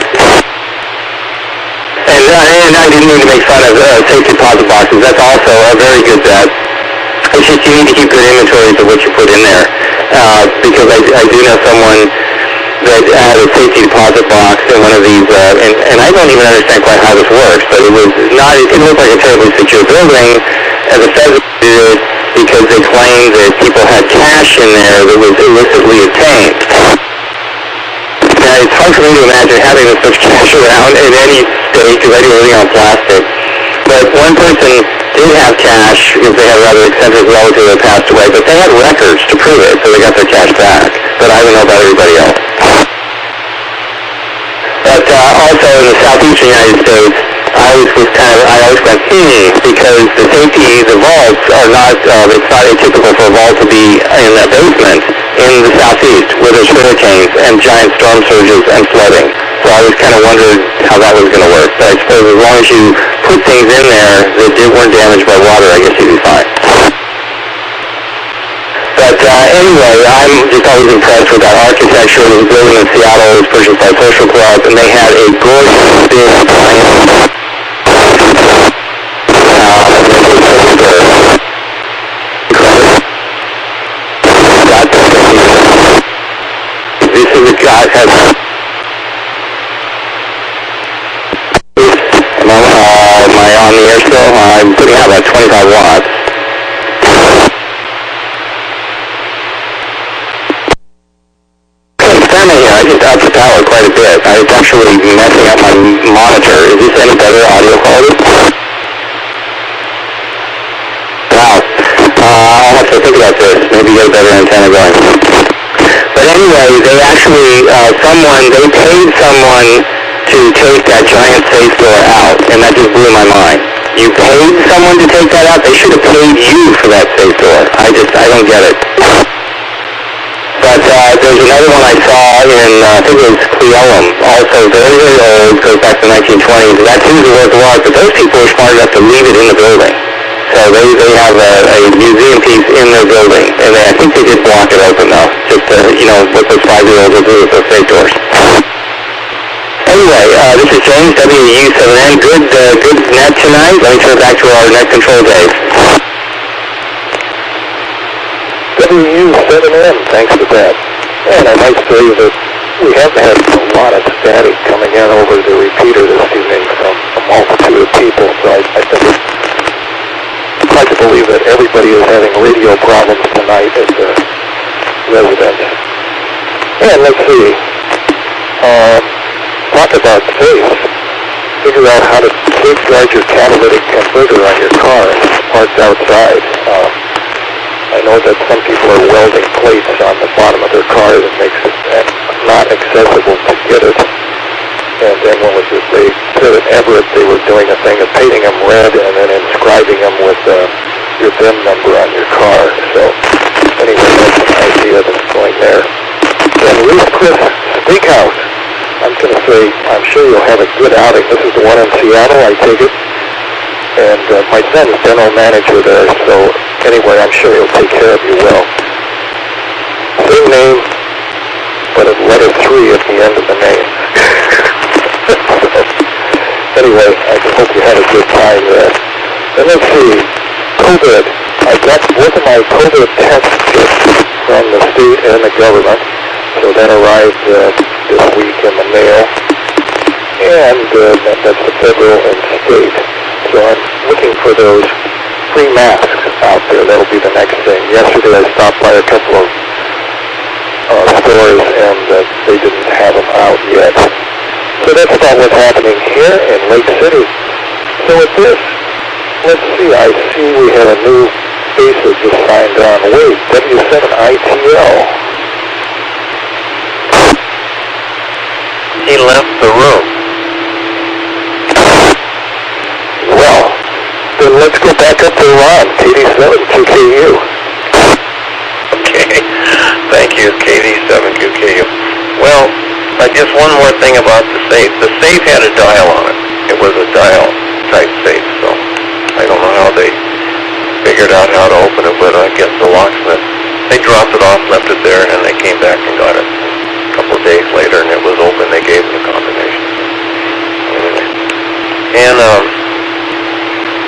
S5: And I didn't mean to make fun of safe deposit boxes. That's also a very good bet. It's just you need to keep good inventories of what you put in there. Because I do know someone
S3: that had a safety deposit box in one of these, and I don't even understand quite how this works, but it was not, it didn't look like a terribly secure building, and the feds did it because they claimed that people had cash in there that was illicitly obtained. Now, it's hard for me to imagine having this much cash around in any state because I do everything on plastic. But one person did have cash because they had a rather eccentric relative that passed away, but they had records to prove it, so they got their cash back. But I don't know about everybody else. But also in the southeastern United States, I always went, because the safety, the vaults are not, it's not atypical for a vault to be in a basement in the southeast where there's hurricanes and giant storm surges and flooding. So I always kind of wondered how that was going to work. But I suppose as long as you put things in there that weren't damaged by water, I guess you'd be fine. But anyway, I'm just always impressed with that architecture. There was a building in Seattle, it was purchased by Social Club, and they had a gorgeous big giant this is a guy has am I on the air still? I'm putting out about 25 watts. I just upped the power quite a bit. It's actually messing up my monitor. Is this any better audio quality? Wow. I'll have to think about this. Maybe get a better antenna going. But anyway, they actually, they paid someone to take that giant safe door out, and that just blew my mind. You paid someone to take that out? They should have paid you for that safe door. I don't get it. But there's another one I saw in, I think it was Cleellum, also very, very old, goes back to the 1920s. That seems to work a lot, but those people were smart enough to leave it in the building. So they have a museum piece in their building, and I think they did block it open though, just to, what those 5-year-olds will do with those safe doors. Anyway, this is James, WW7ATS. Good net tonight. Let me turn it back to our net control Dave.
S1: WW7M, thanks for that. And I might say that we have had a lot of static coming in over the repeater this evening from a multitude of people, so I think it's hard to believe that everybody is having radio problems tonight at the residence. And let's see, talk about safe. Figure out how to safeguard your catalytic converter on your car parked outside. I know that some people are welding plates on the bottom of their car that makes it not accessible to get it. And then they said at Everett they were doing a thing of painting them red and then inscribing them with your VIN number on your car. So anyway, that's an idea that's going there. And Ruth Chris Steakhouse. I'm going to say, I'm sure you'll have a good outing. This is the one in Seattle, I take it. And my son is general manager there, so anyway, I'm sure he'll take care of you well. Same name, but a letter 3 at the end of the name. Anyway, I hope you had a good time there. And let's see, COVID. I got both of my COVID test kits from the state and the government, so that arrived this week in the mail. And that's the federal and state. So I'm looking for those free masks out there. That'll be the next thing. Yesterday I stopped by a couple of stores and they didn't have them out yet. So that's about what's happening here in Lake City. So with this, let's see, I see we have a new face that just signed on. Wait, W7ITL.
S2: He left the room.
S1: Well, then let's go back up to Ron, KD7QKU.
S2: Okay, thank you, KD7QKU. Well, just one more thing about the safe. The safe had a dial on it. It was a dial-type safe, so I don't know how they figured out how to open it, but I guess the locksmith, they dropped it off, left it there, and they came back and got it a couple of days later, and it was open. They gave them the combination. And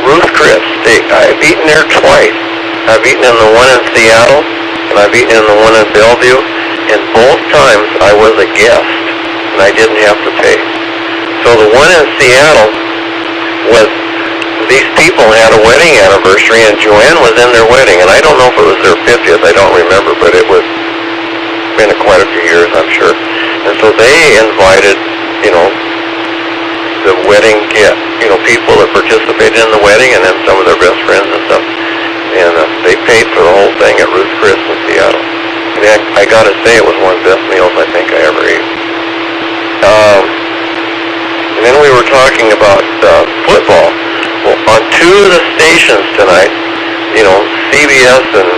S2: Ruth Chris steak, I've eaten there twice. I've eaten in the one in Seattle, and I've eaten in the one in Bellevue, and both times I was a guest, and I didn't have to pay. So the one in Seattle was, these people had a wedding anniversary, and Joanne was in their wedding, and I don't know if it was their 50th, I don't remember, but it was been quite a few years, I'm sure. And so they invited, the wedding people that participated in the wedding, and then some of their best friends and stuff. And they paid for the whole thing at Ruth's Chris in Seattle. And I got to say, it was one of the best meals I think I ever ate. And then we were talking about football. Well, on two of the stations tonight, CBS and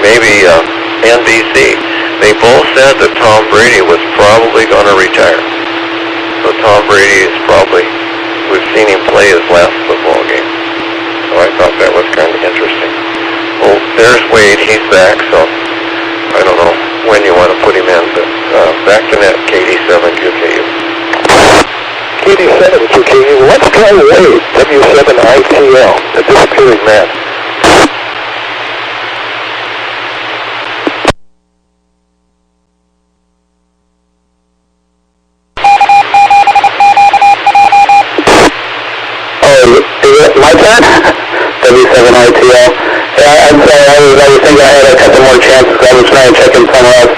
S2: maybe NBC, they both said that Tom Brady was probably going to retire. So Tom Brady is probably, we've seen him play his last football game. So I thought that was kind of interesting. Well, there's Wade, he's back, so I don't know when you want to put him in, but back to net, KD7QKU.
S1: KD7QKU, let's try Wade, W7ITL, the disappearing man.
S5: My turn? W7ITL. Yeah, I'm sorry, I was thinking I had a couple more chances. I was trying to check in somewhere else.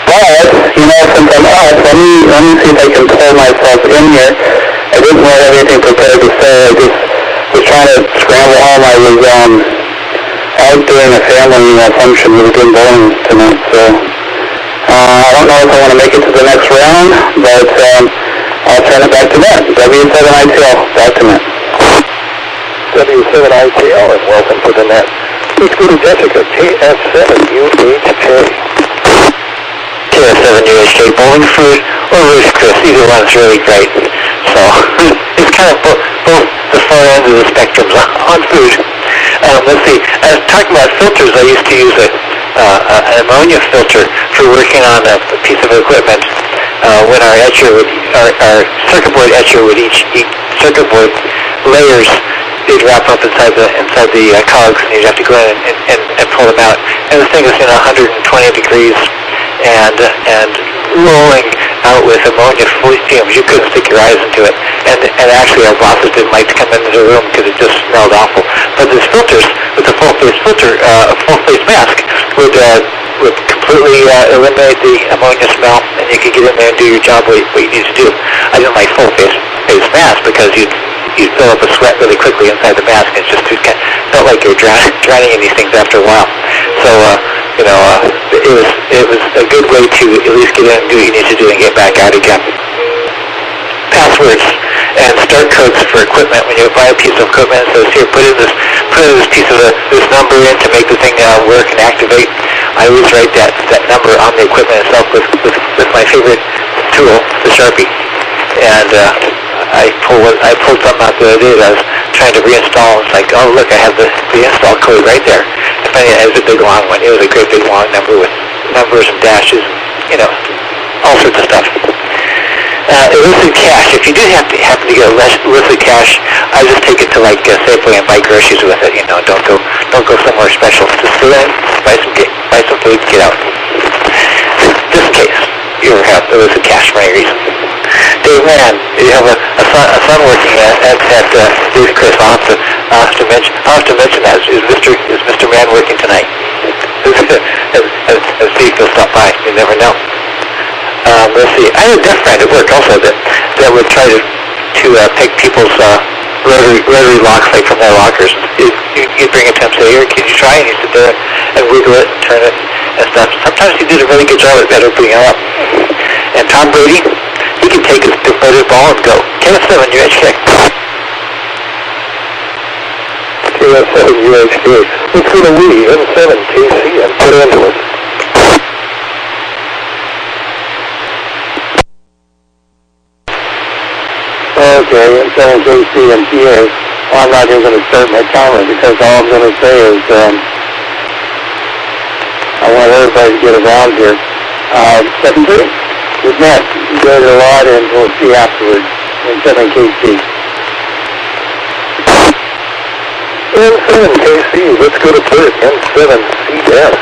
S5: But, since I'm up, let me see if I can pull myself in here. I didn't have anything prepared to say. I just was trying to scramble home. I was out doing a family function. We were doing bowling tonight, so I don't know if I want to make it to the next round, but I'll turn it back to Matt. W7ITL, back to Matt.
S1: W7ITL, and welcome to the net. Let's go to Jessica, KS7UHK.
S3: KS7UHK, bowling food or Ruth's Chris, either one's really great. So it's kind of both the far ends of the spectrum on food. Let's see, I was talking about filters. I used to use an ammonia filter for working on a piece of equipment when our circuit board etcher would each circuit board layers. They'd wrap up inside the cogs, and you'd have to go in and pull them out. And the thing is 120 degrees and rolling out with ammonia fumes. You couldn't stick your eyes into it. And actually, our bosses didn't like to come into the room because it just smelled awful. But these filters, with a full-face filter, a full-face mask, would completely eliminate the ammonia smell, and you could get in there and do your job what you need to do. I didn't like full-face mask because you'd fill up a sweat really quickly inside the mask, and it felt like you're drowning in these things after a while. So, it was a good way to at least get in and do what you need to do and get back out again. Passwords and start codes for equipment. When you buy a piece of equipment, it says here, put in this piece of this number in to make the thing work and activate. I always write that number on the equipment itself with my favorite tool, the Sharpie. And I pulled something out the other day that I was trying to reinstall. It's like, oh look, I have the install code right there. It was a big long one. It was a great big long number with numbers and dashes, and all sorts of stuff. Illicit cash. If you do happen to get illicit cash, I just take it to Safeway and buy groceries with it. Don't go somewhere special. Just go in, buy some food, get out. Just in case you ever have illicit cash for any reason. Dave Mann, you have a son working at Ruth's Chris. I'll have to mention that. Is Mr. Mann working tonight? And see if he'll stop by. You never know. Let's see. I had a deaf friend at work also that would try to pick people's rotary locks from their lockers. You'd bring it to him and say, here, can you try? And he'd sit there and wiggle it and turn it and stuff. Sometimes he did a really good job at opening it up. And Tom Brady, he can take his deflated ball and go. KS7UHK.
S1: KS7UHK. Let's go to Lee, M7KC, and put into it.
S5: Okay, M7KC and PA. I'm not even going to start my timer because all I'm going to say is I want everybody to get around here. 7-3. With Matt, you go to a lot and we'll see afterwards in 7KC.
S1: M7KC, let's go to Bert, M7CS.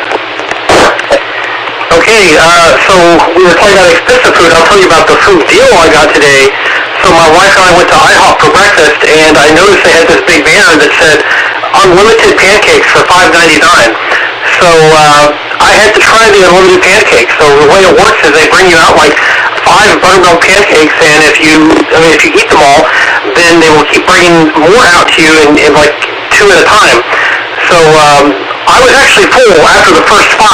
S4: Okay, so we were talking about expensive food. I'll tell you about the food deal I got today. So my wife and I went to IHOP for breakfast, and I noticed they had this big banner that said unlimited pancakes for $5.99. So I had to try the unlimited pancakes. So the way it works is they bring you out like 5 buttermilk pancakes, and if you eat them all, then they will keep bringing more out to you in like 2 at a time. So I was actually full after the first 5,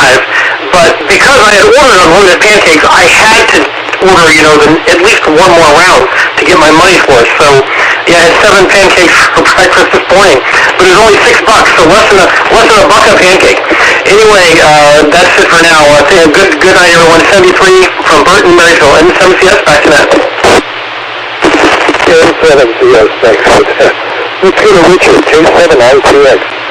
S4: but because I had ordered unlimited pancakes, I had to order, at least one more round to get my money's worth. So yeah, I had 7 pancakes for breakfast this morning, but it was only $6, so less than a buck a pancake. Anyway, that's it for now. Good night, everyone. 73 from Burton, Marysville, N7CS. Back to that.
S1: N7CS, thanks for that. Let's go to Richard, K7ITX.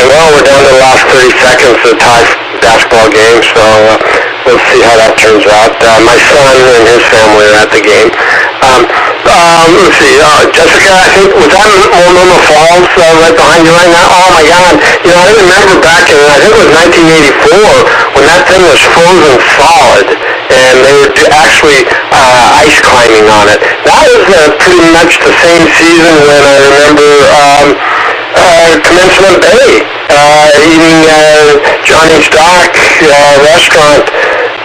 S2: Well, we're down to the last 30 seconds of the tie basketball game, so we'll see how that turns out. My son and his family are at the game. Let's see, Jessica, I think, was that Multnomah Falls right behind you right now? Oh my God, I remember back in, I think it was 1984, when that thing was frozen solid, and they were actually ice climbing on it. That was pretty much the same season when I remember Commencement Bay, eating Johnny's Dock restaurant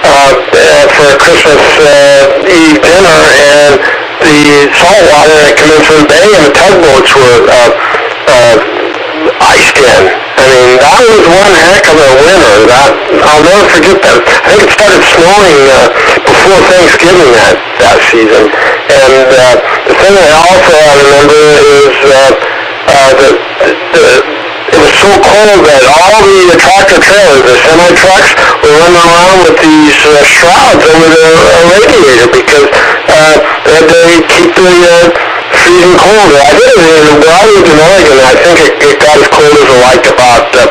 S2: for a Christmas Eve dinner, and the saltwater at Commencement Bay and the tugboats were iced in. I mean, that was one heck of a winter. I'll never forget that. I think it started snowing before Thanksgiving that season. And the thing that also I remember is it was so cold that all the tractor trailers, the semi-trucks, were running around with these shrouds over the radiator because they had to keep the freezing cold. I did it where I lived in Oregon. I think it got as cold as like about 3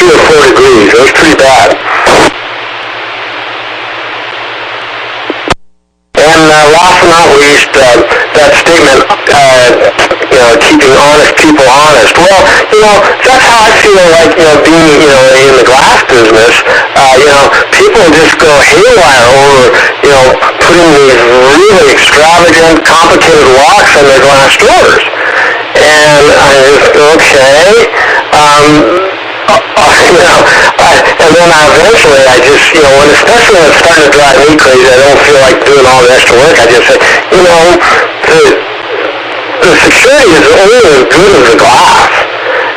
S2: or 4 degrees. It was pretty bad. And last but not least, that statement, keeping honest people honest. Well, that's how I feel like, being, in the glass business, people just go haywire over, putting these really extravagant, complicated locks on their glass doors. And I just, okay, and then eventually I just, especially when it's starting to drive me crazy, I don't feel like doing all the extra work. I just say, the security is only as good as the glass.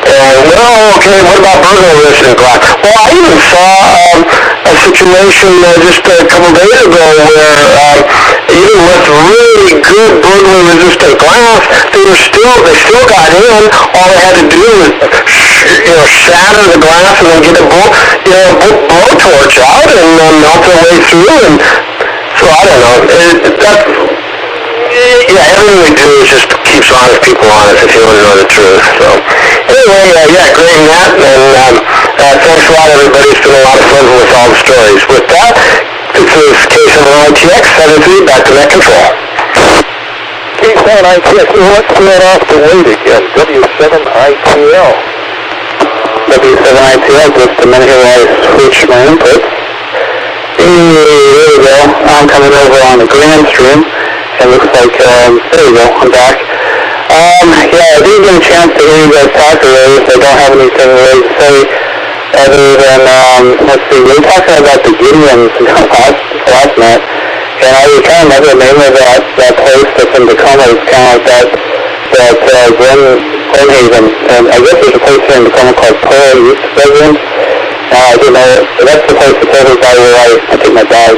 S2: And, okay, what about burglars in glass? Well, I even saw a situation just a couple days ago where even with really good burglar-resistant glass, they still got in. All they had to do was, shatter the glass and then get a blowtorch out and melt their way through. And so I don't know. Everything we do is just keeps honest people honest if you want to know the truth. So anyway, great Matt, and thanks a lot, everybody. It's been a lot of fun with all the stories. With that, this is K7ITX 73 back to net control.
S1: K7ITX, let's let off the wait again. W7ITL.
S5: W7ATS, just a minute here while I switch my input. There we go. I'm coming over on the grand stream. It looks like, there we go, I'm back. I didn't get a chance to hear you guys talk earlier, so I don't have anything really to say other than, let's see, we were talking about the Gideons last night, and I was trying to remember the name of that place that's in Tacoma. It's kind of like that Glenhaven, and I guess there's a place here in Tacoma called Pearl Youth Residence. I didn't know, that's the place that's over by where I take my dog,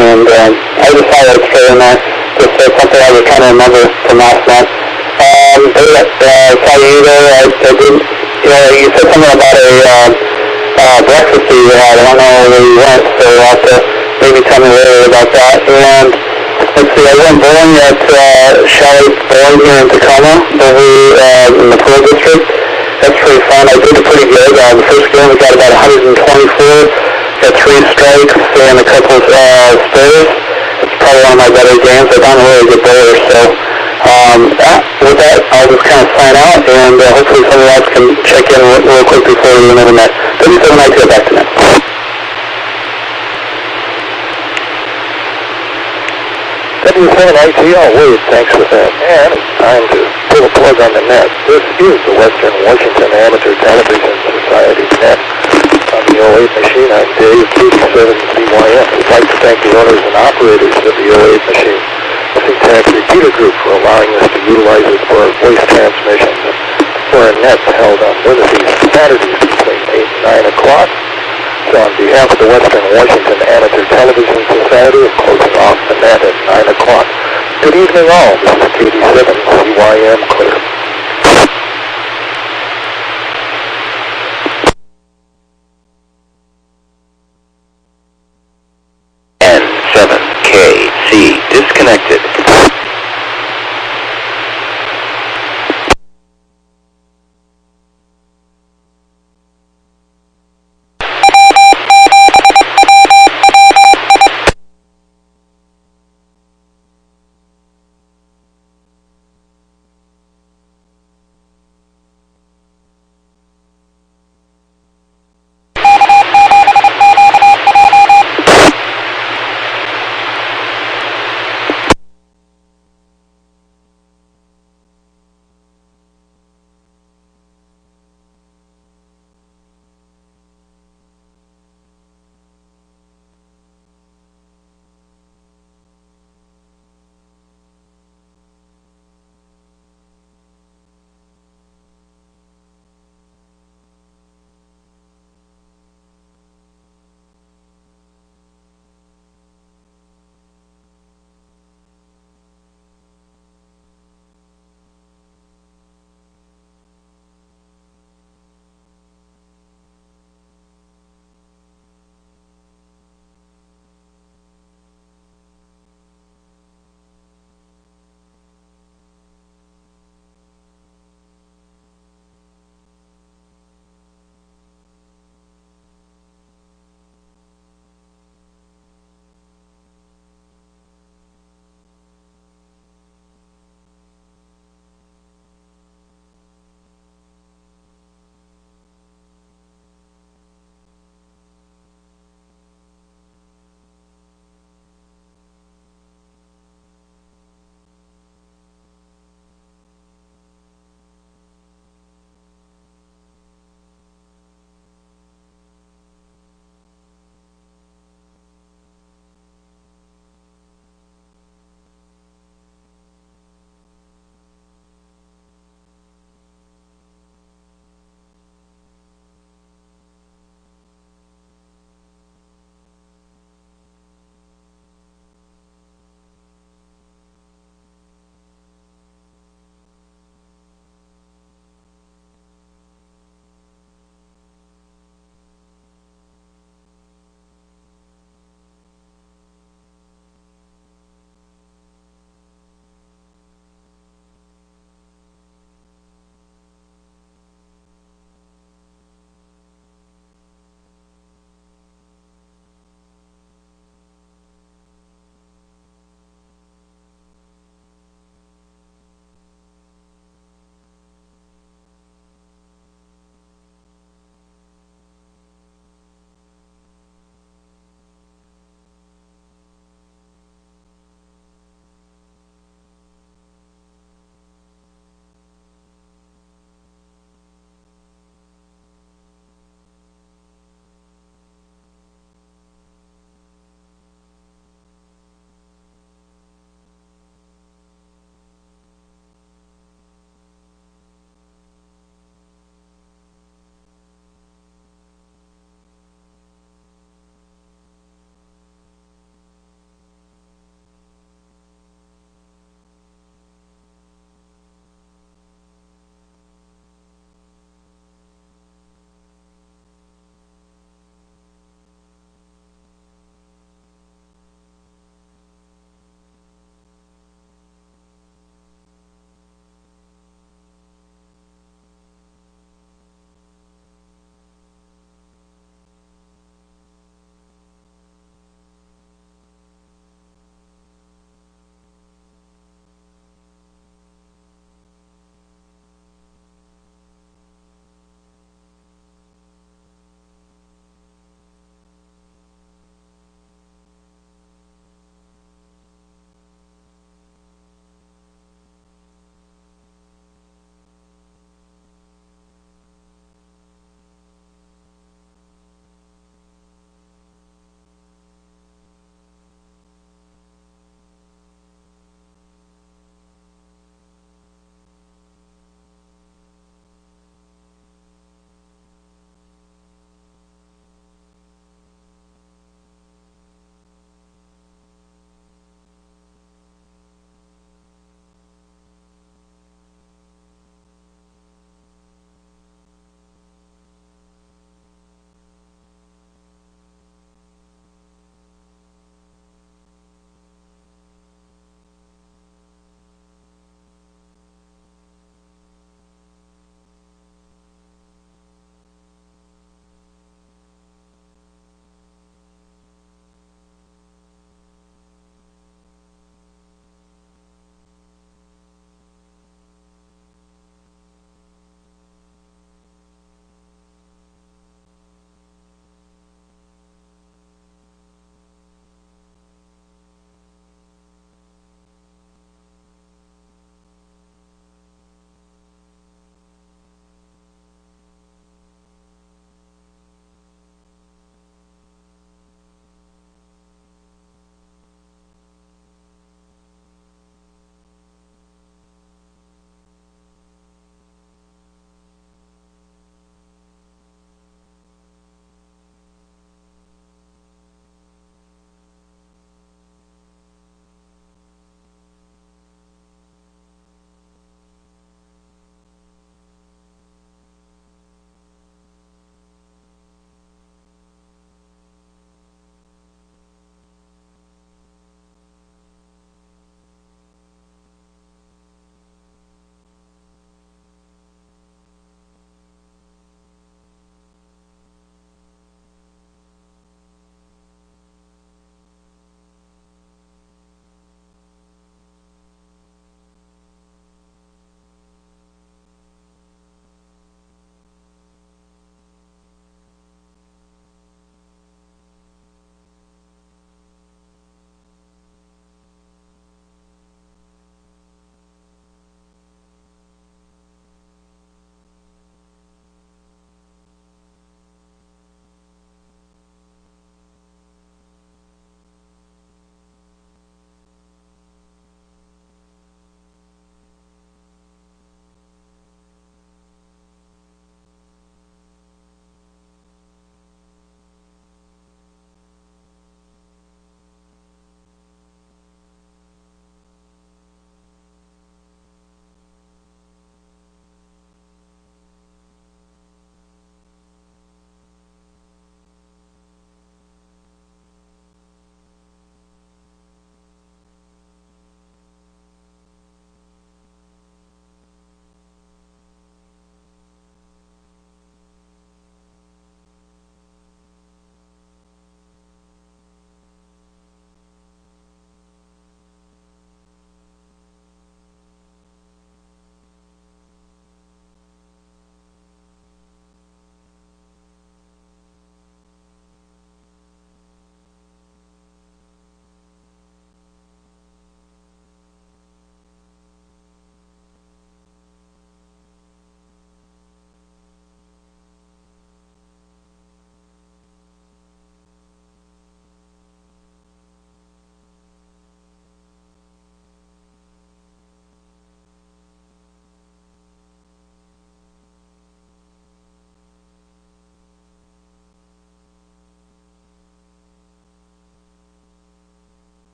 S5: and I just thought I'd throw in there. Just something I was trying to remember from last night. Saw you there. I didn't, you said something about a breakfast that you had. I don't know where you went, so you'll have to maybe tell me later about that. And let's see, I went bowling at Chalet Bowling here in Tacoma, over in the Pearl District. That's pretty fun. I did it pretty good. The first game we got about 124, got 3 strikes and a couple spares. It's probably one of my better games. I'm not a really good bowler, so with that, I'll just kind of sign out, and hopefully someone else can check in real quick before we remember that. WW7ATS, back to net.
S1: W7ATL, Wade, thanks for that. And it's time to pull a plug on the net. This is the Western Washington Amateur Television Society net. On the 08 machine, I'm Dave, KD7CYM. We'd like to thank the owners and operators of the 08 machine, the Syntax Repeater Group, for allowing us to utilize it for our voice transmissions and for our nets held on Wednesdays and Saturdays between 8 and 9 o'clock. So on behalf of the Western Washington Amateur Television Society, I'm closing off the net at 9 o'clock. Good evening all. This is KD7CYM clear.
S3: N7KC disconnected.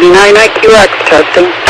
S5: 99 IQX testing.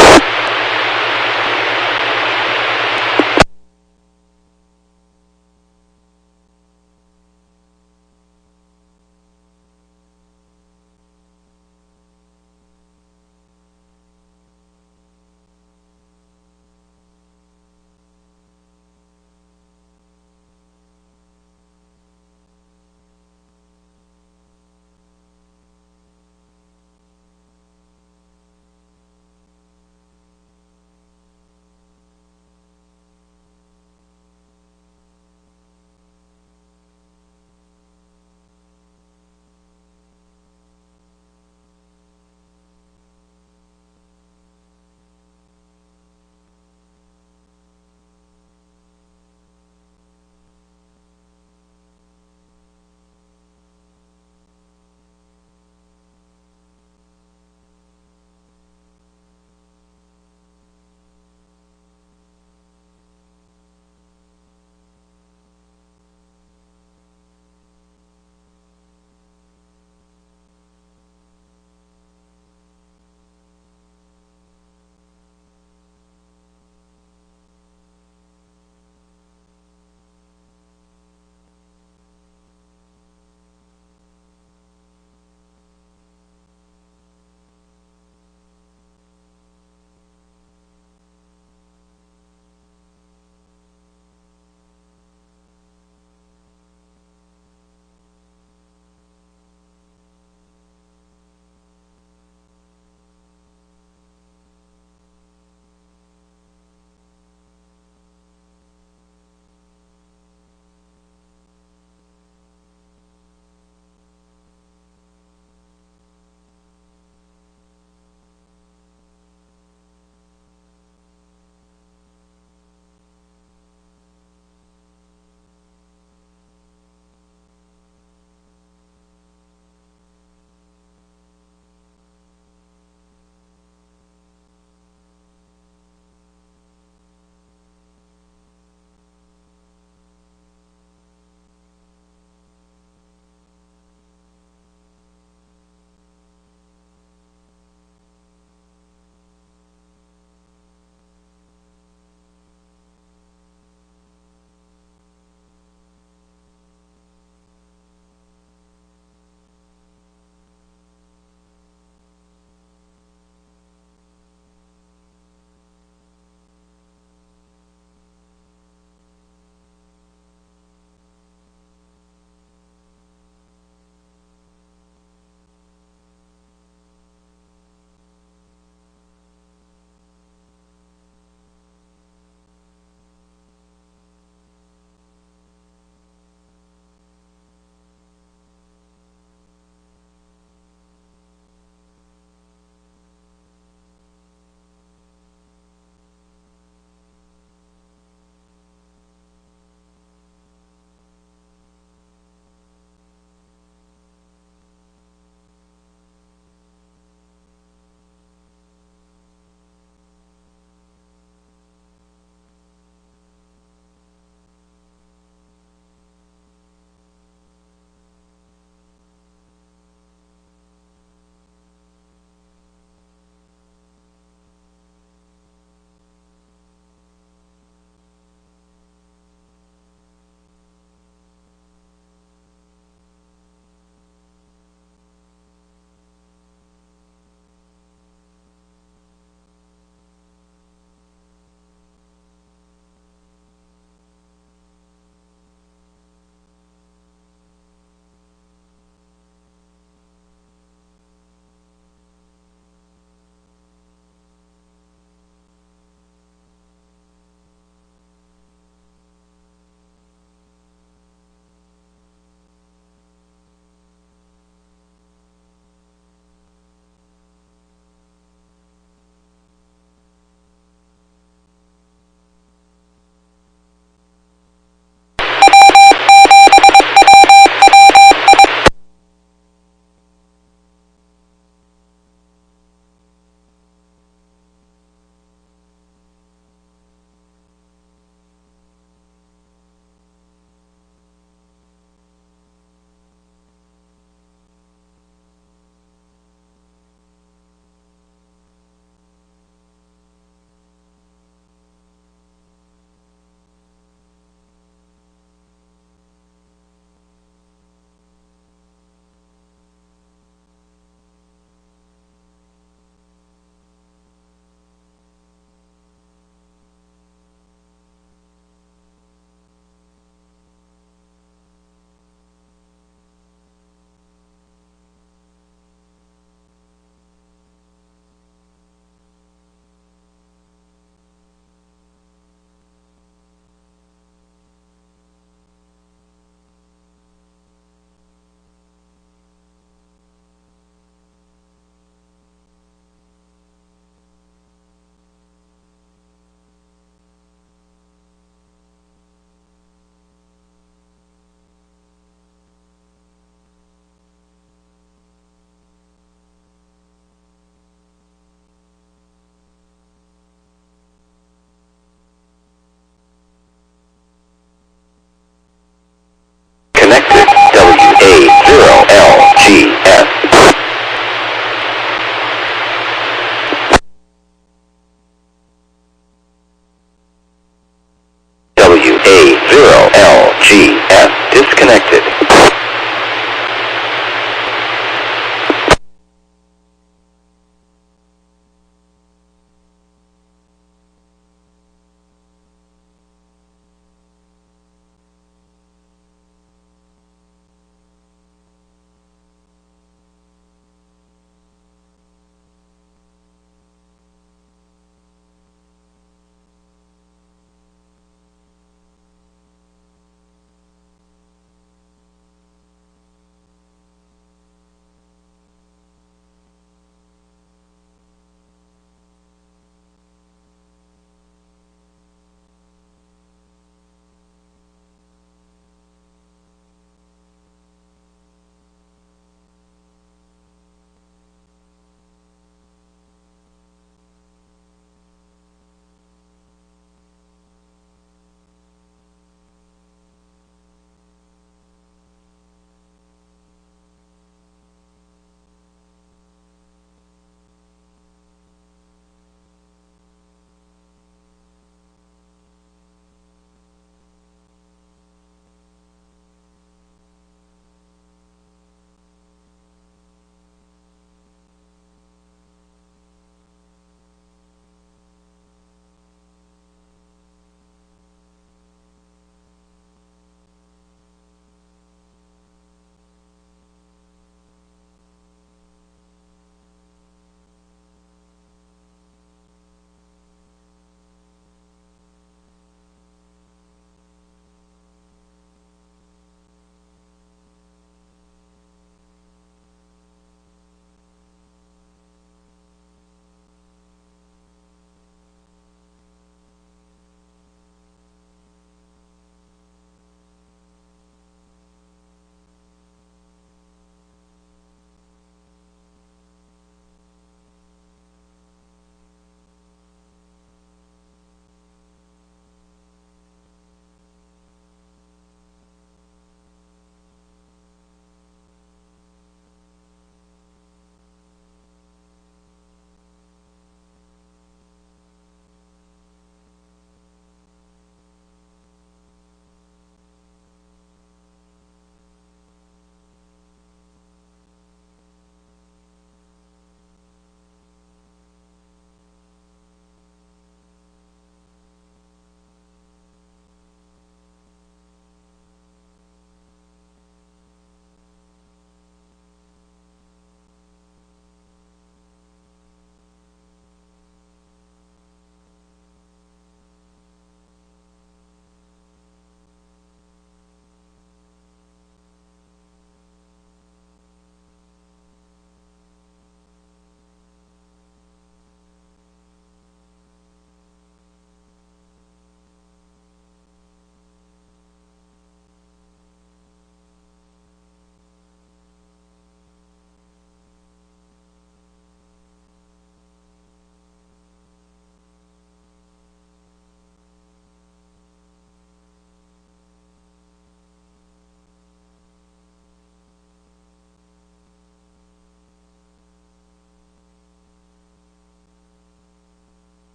S3: GF disconnected.